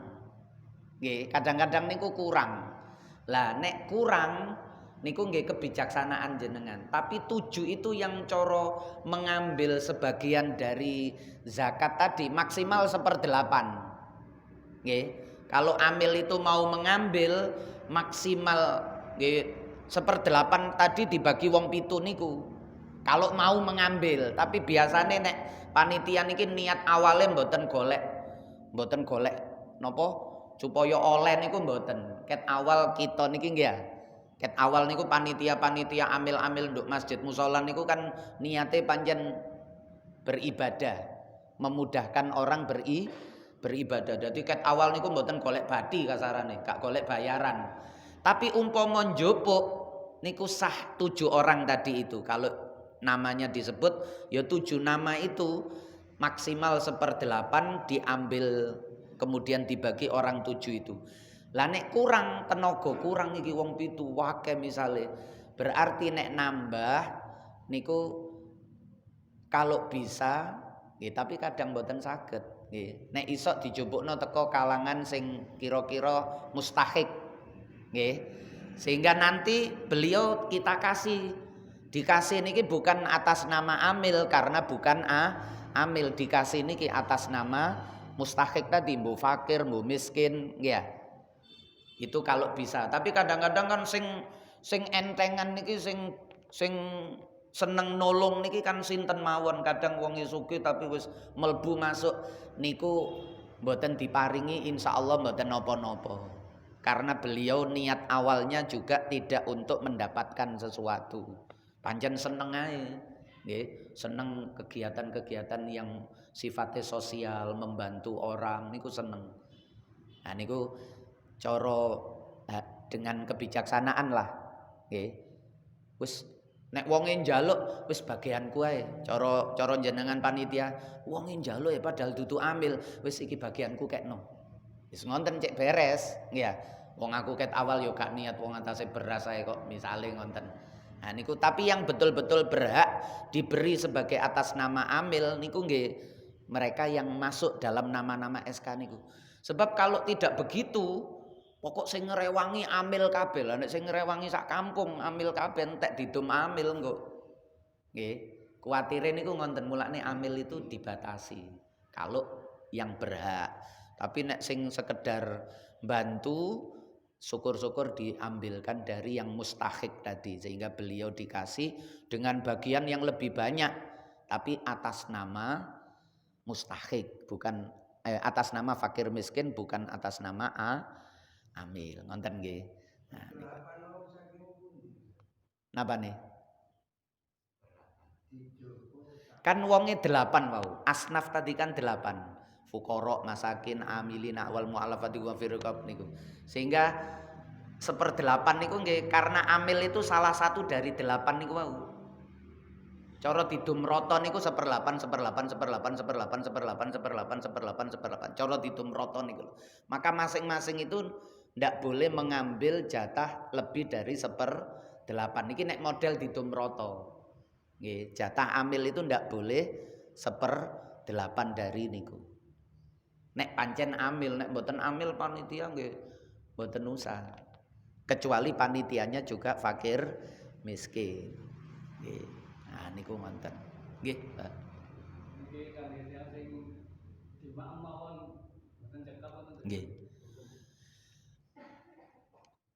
Nggih, kadang-kadang niku kurang. Lah nek kurang niku nggih kebijaksanaan jenengan. Tapi 7 itu yang coro mengambil sebagian dari zakat tadi maksimal 1/8. Nggih. Kalau amil itu mau mengambil maksimal nggih 1/8 tadi dibagi wong 7 niku. Kalau mau mengambil, tapi biasanya nek panitia niki niat awalnya mboten golek napa supaya oleh niku mboten. Ket awal kita niki nggih ya. Ket awal niku panitia-panitia amil-amil nduk masjid musala niku kan niate pancen beribadah, memudahkan orang beribadah. Dadi ket awal niku mboten golek badi kasarane, gak golek bayaran. Tapi umpama njupuk niku sah 7 orang tadi itu. Kalau namanya disebut ya 7 nama itu maksimal 1/8 diambil kemudian dibagi orang 7 itu. Lah nek kurang tenaga kurang iki wong 7 wake misale berarti nek nambah niku kalau bisa nggih tapi kadang mboten saged nggih. Nek iso dijupukno teko kalangan sing kira-kira mustahik nggih. Sehingga nanti beliau kita dikasih niki bukan atas nama amil karena bukan amil dikasih niki atas nama mustahik tadi mbu fakir mbu miskin ya itu kalau bisa. Tapi kadang-kadang kan sing entengan niki sing seneng nolong niki kan sinten mawon. Kadang wong sugih tapi wis mlebu masuk niku mboten diparingi insyaallah mboten napa-napa. Karena beliau niat awalnya juga tidak untuk mendapatkan sesuatu. Pancen seneng ae, nggih, seneng kegiatan-kegiatan yang sifatnya sosial, membantu orang niku seneng. Nah niku cara dengan kebijaksanaan lah, nggih. Wis nek wonge njaluk wis bagianku ae. Cara jenengan panitia, wonge njaluk ya padahal dudu amil, wis iki bagianku kekno. Wis ngonten cek beres, nggih. Wong aku ket awal yo gak niat wong atase beras ae kok misale ngonten. Nah niku tapi yang betul-betul berhak diberi sebagai atas nama amil niku nggih mereka yang masuk dalam nama-nama SK niku. Sebab kalau tidak begitu pokok sing ngrewangi amil kabeh. Lah nek sing ngrewangi sak kampung amil kabeh entek didum amil engko. Nggih. Kuwatire niku ngonten mulane amil itu dibatasi. Kalau yang berhak. Tapi nek sing sekedar bantu syukur-syukur diambilkan dari yang mustahik tadi sehingga beliau dikasih dengan bagian yang lebih banyak tapi atas nama mustahik bukan atas nama fakir miskin bukan atas nama amil ngonten nggih. Nah napa nih kan wonge 8 wau asnaf tadi kan 8 fuqara, masakin, amilin, wal mu'allafati wa fi riqab niku. Sehingga 1/8 niku nggih karena amil itu salah satu dari 8 niku wau. Cara didumrata niku 1/8 1/8 1/8 1/8 1/8 1/8 1/8 1/8. Cara didumrata niku. Maka masing-masing itu ndak boleh mengambil jatah lebih dari 1/8. Niki nek model didumrata. Nggih, jatah amil itu ndak boleh 1/8 dari niku. Nek pancen amil, nek mboten amil panitia nggih mboten usah. Kecuali panitianya juga fakir miskin. Nggih. Nah niku ngoten. Nggih, Pak. Nggih panitia sing dimaem mawon mboten cekap wonten. Nggih.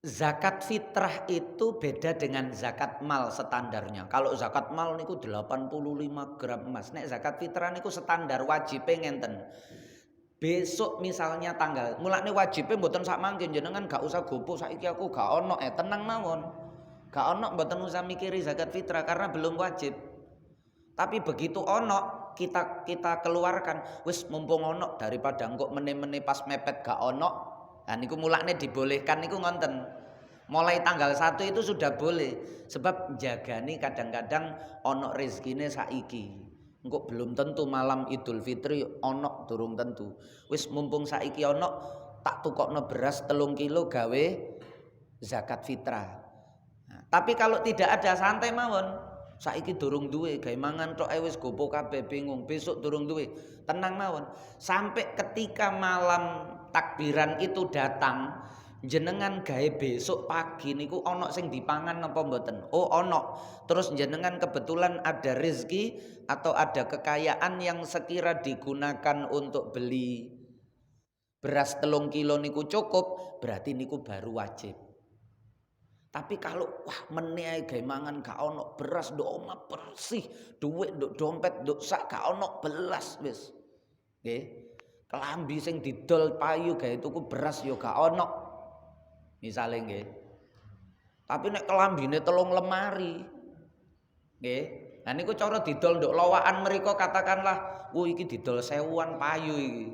Zakat fitrah itu beda dengan zakat mal standarnya. Kalau zakat mal niku 85 gram emas. Nek zakat fitrah niku standar wajib ngenten. Besok misalnya tanggal, mulane wajibnya mboten sak mangke jenengan gak usah gopo saiki aku gak ono tenang mawon. Gak ono mboten usah mikiri zakat fitrah karena belum wajib. Tapi begitu ono kita keluarkan, wis mumpung ono daripada engko meneh-meneh pas mepet gak ono. Nah niku mulane dibolehkan niku ngonten. Mulai tanggal 1 itu sudah boleh sebab jagani kadang-kadang ono rezekine saiki. Engko belum tentu malam Idul Fitri ono durung tentu. Wis mumpung saiki ono tak tukokno beras 3 kilo gawe zakat fitrah. Nah, tapi kalau tidak ada santai mawon. Saiki durung duwe gawe mangan tok wis gopo kabeh bingung. Besok durung duwe. Tenang mawon. Sampai ketika malam takbiran itu datang, jenengan gawe besok pagi niku ono sing dipangan apa mboten? Oh ono. Terus jenengan kebetulan ada rezeki atau ada kekayaan yang sekira digunakan untuk beli beras 3 kilo niku cukup, berarti niku baru wajib. Tapi kalau wah meneh gawe mangan gak ono beras nduk omah bersih, duit nduk dompet nduk sak gak ono belas wis. Nggih. Kelambi sing didol payu gawe tuku beras ya gak ono. Misale nggih. Tapi nek kelambine 3 lemari. Nggih. Nah niku cara didol nduk lowakan mriko katakanlah, "Oh iki didol 1000-an payu iki."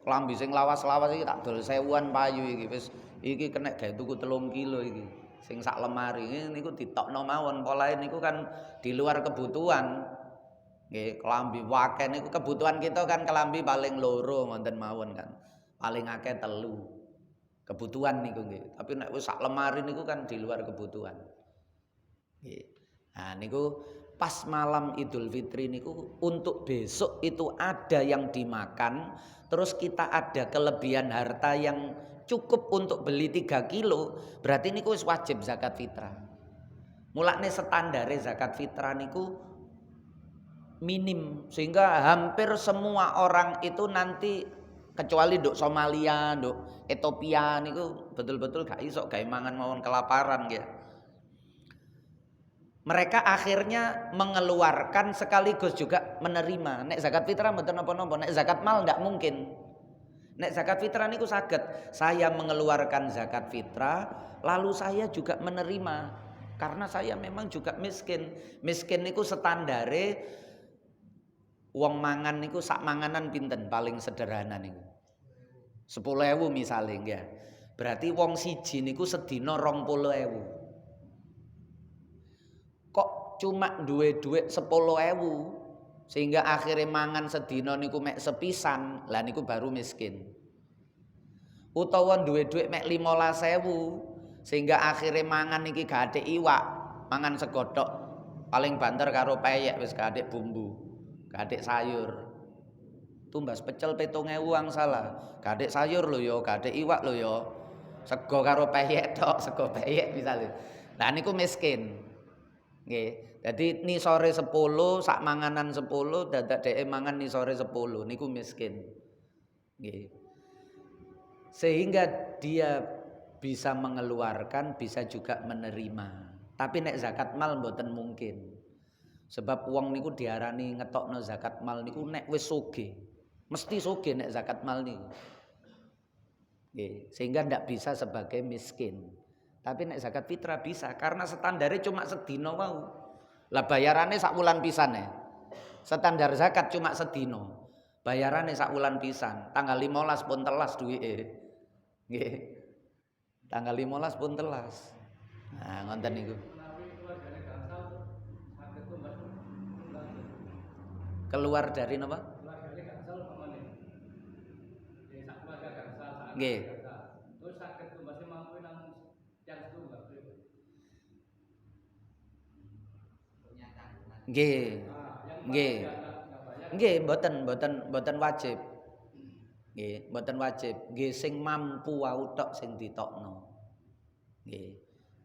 Kelambi sing lawas-lawas iki tak dol 1000-an payu iki wis iki kena gawe tuku 3 kilo iki. Sing sak lemari niku ditokno mawon polahe niku kan di luar kebutuhan. Nggih, kelambi wakeh niku kebutuhan kita kan kelambi paling loro ngoten mawon kan. Paling akeh 3. Kebutuhan niku nggih. Tapi nek wis sak lemari niku kan di luar kebutuhan. Nggih. Nah niku pas malam Idul Fitri niku untuk besok itu ada yang dimakan, terus kita ada kelebihan harta yang cukup untuk beli 3 kilo, berarti niku wis wajib zakat fitrah. Mulane standare zakat fitrah niku minim sehingga hampir semua orang itu nanti kecuali nduk Somalia, nduk Ethiopia niku betul-betul gak iso gawe mangan mawon kelaparan ya. Mereka akhirnya mengeluarkan sekaligus juga menerima. Nek zakat fitrah mboten napa-napa, nek zakat mal ndak mungkin. Nek zakat fitrah niku saged, saya mengeluarkan zakat fitrah lalu saya juga menerima karena saya memang juga miskin. Miskin niku standare wong mangan niku sak manganan pinten paling sederhana niku. 10.000 misale ya. Berarti wong siji niku sedina 20.000. Kok cuma duwe dhuwit 10.000 sehingga akhirnya mangan sedina niku mek sepisan, lah niku baru miskin. Utawa duwe dhuwit mek 15.000 sehingga akhirnya mangan niki gak adek iwak, mangan segodhok paling banter karo peyek wis gak adek bumbu, gak adek sayur. Tumbas pecel 7.000 salah, gak adek sayur lho ya, gak adek iwak lho ya. Sego karo peyek tok, sego peyek misale. Lah niku miskin. Nggih. Dadi nisore 10, sak manganan 10, dadak dheke mangan nisore 10 niku miskin. Nggih. Sehingga dia bisa mengeluarkan, bisa juga menerima. Tapi nek zakat mal mboten mungkin. Sebab wong niku diarani ngetokno zakat mal niku nek wis sugih. Mesti sugih nek zakat mal niku. Nggih, sehingga ndak bisa sebagai miskin. Tapi nek zakat fitrah bisa karena standarnya cuma sedino mau. Lah bayarannya sak wulan pisan ya. Standar zakat cuma sedino. Bayarannya sak wulan pisan. Tanggal 15 pun telas duwike. Nggih. Tanggal 15 pun telas. Nah, ngoten niku. Keluar dari napa? Nggih. Terus saged tumbas mampu nang yang setunggal. Nggih. Nggih. Nggih, mboten wajib. Nggih, mboten wajib. Nggih sing mampu wae tok sing ditokno. Nggih.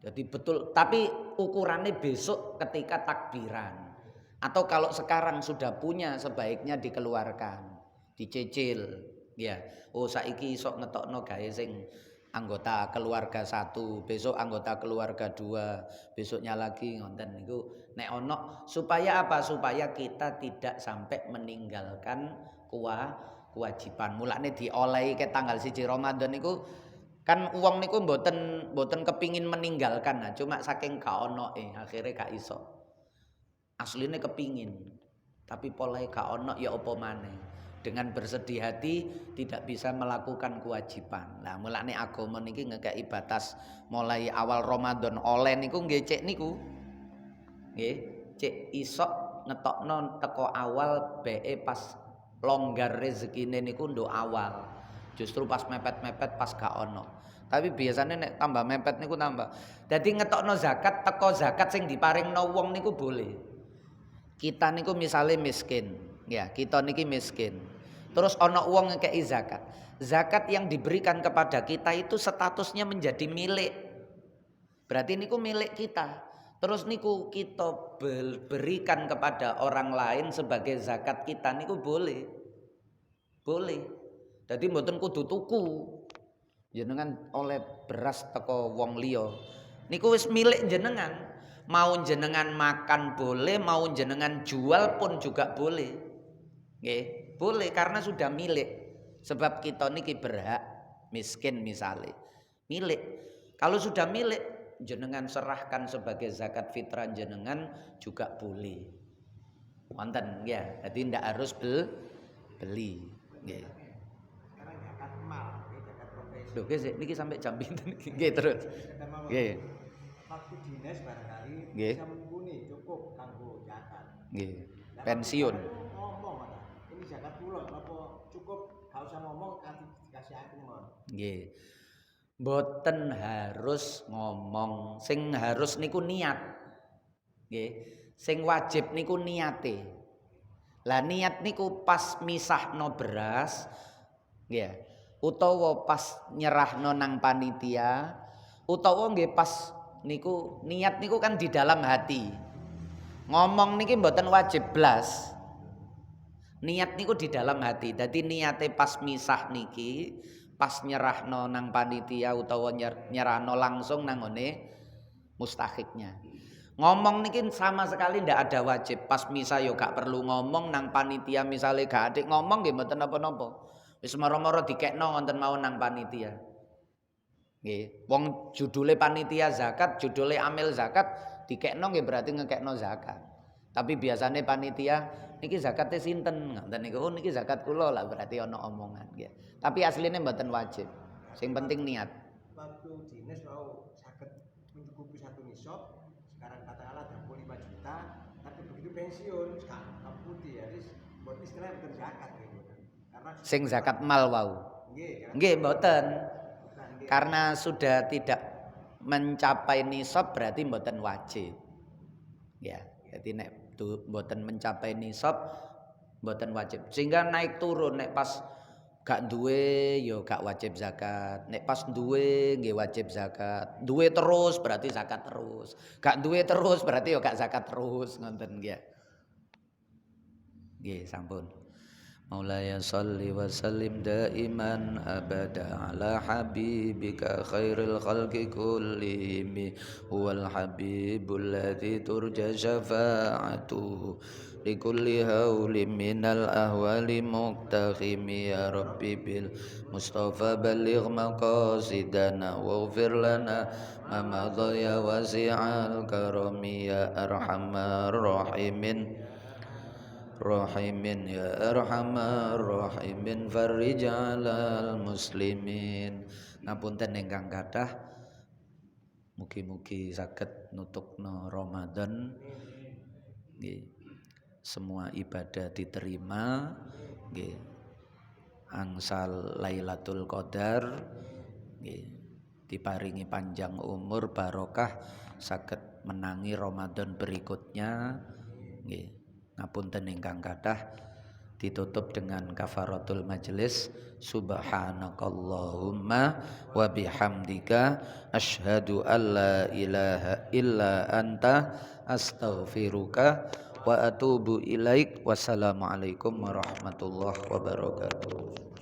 Jadi betul, tapi ukurannya besok ketika takbiran. Atau kalau sekarang sudah punya sebaiknya dikeluarkan, dicicil. Ya, oh saiki sok ngetokno gawe sing anggota keluarga 1, besok anggota keluarga 2, besoknya lagi ngonten niku nek ono supaya apa? Supaya kita tidak sampai meninggalkan kewajiban. Mulane diolehi ke tanggal 1 Ramadan niku kan uang niku mboten kepingin meninggalkan, nah cuma saking gak ono akhirnya gak iso. Aslinya kepingin, tapi polai gak ono ya apa maneh. Dengan bersedih hati tidak bisa melakukan kewajiban. Nah, mulane agama niki ngekeki batas mulai awal Ramadan oleh niku nggih cek niku. Nggih, cek iso ngetokno teko awal bee pas longgar rezekine niku nduk awal. Justru pas mepet-mepet pas gak ono. Tapi biasanya nek tambah mepet niku tambah. Jadi ngetokno zakat teko zakat sing diparingno wong niku boleh. Kita niku misalnya miskin, ya kita niki miskin. Terus ono wong ngekei zakat. Zakat yang diberikan kepada kita itu statusnya menjadi milik. Berarti niku milik kita. Terus niku kita berikan kepada orang lain sebagai zakat kita niku boleh. Boleh. Jadi mboten kudu tuku. Jenengan oleh beras teko wong liya. Niku wis milik jenengan. Mau jenengan makan boleh, mau jenengan jual pun juga boleh. Nggih, boleh karena sudah milik. Sebab kita niki berhak miskin misalnya. Milik. Kalau sudah milik, jenengan serahkan sebagai zakat fitrah jenengan juga boleh. Wonten ya. Jadi ndak harus beli. Nggih. Sekarang zakat mal, zakat profesi. Lho, niki sampai jam pinten niki? Nggih, terus. Nggih. Waktu dinas barangkali Nggih. bisa mumpuni cukup kanggo zakat. Nggih. Pensiun. Ngomong ana. Ini zakat kula apa cukup gak usah ngomong dikasih aku mon. Nggih. Mboten harus ngomong, sing harus niku niat. Nggih. Sing wajib niku niate. Lah niat niku pas misahno beras, nggih. Utawa pas nyerahno nang panitia, utawa nggih pas niku niat niku kan di dalam hati. Ngomong niki mboten wajib blas. Niat niku di dalam hati. Dadi niate pas misah niki, pas nyerahno nang panitia utawa nyerahno langsung nang ngene mustahiknya. Ngomong niki sama sekali ndak ada wajib. Pas misah yo gak perlu ngomong nang panitia misale gak adik ngomong nggih mboten napa-napa. Wis moro-moro dikekno wonten mawon nang panitia. Nggih, wong judule panitia zakat, judule amil zakat dikekno nggih berarti ngekekno zakat. Tapi biasanya panitia niki zakate sinten? Ngoten niku, oh niki zakat kula lah berarti ana omongan nggih. Tapi asline mboten wajib. Sing penting niat. Waktu dinas mau saged mencukupi satu nisab, sekarang katakanlah 25 juta, tapi begitu pensiun sekarang putih ya, buat istilahnya bukan zakat gitu. Karena Sing zakat mal wau. Nggih, mboten. Karena sudah tidak mencapai nisab berarti mboten wajib. Ya, jadi nek mboten mencapai nisab mboten wajib. Sehingga naik turun nek pas gak duwe ya gak wajib zakat. Nek pas duwe nggih wajib zakat. Duwe terus berarti zakat terus. Gak duwe terus berarti ya gak zakat terus ngoten nggih. Nggih, sampun. Maulaya salli wa sallim daiman abada ala habibika khairil khalqi kullihim huwal habibul ladzi turja syafa'atuhu likulli haulin minal ahwali muqtakhimi ya rabbi bil mustafa balligh maqasidana waghfir lana ma madha ya wasi'al karami ya arhamar rahimin Rahimin ya arhamar rahimin farij alal muslimin. Ngapunten ingkang kathah Mugi-mugi saged nutupno Ramadan. Nggih. Semua ibadah diterima, nggih. Angsal Lailatul Qadar, nggih. Diparingi panjang umur barokah saged menangi Ramadan berikutnya, nggih. Ngapunten ingkang kathah. Ditutup dengan kafaratul majelis. Subhanakallahumma wa bihamdika asyhadu an la ilaha illa anta astaghfiruka wa atubu ilaik. Wassalamualaikum warahmatullahi wabarakatuh.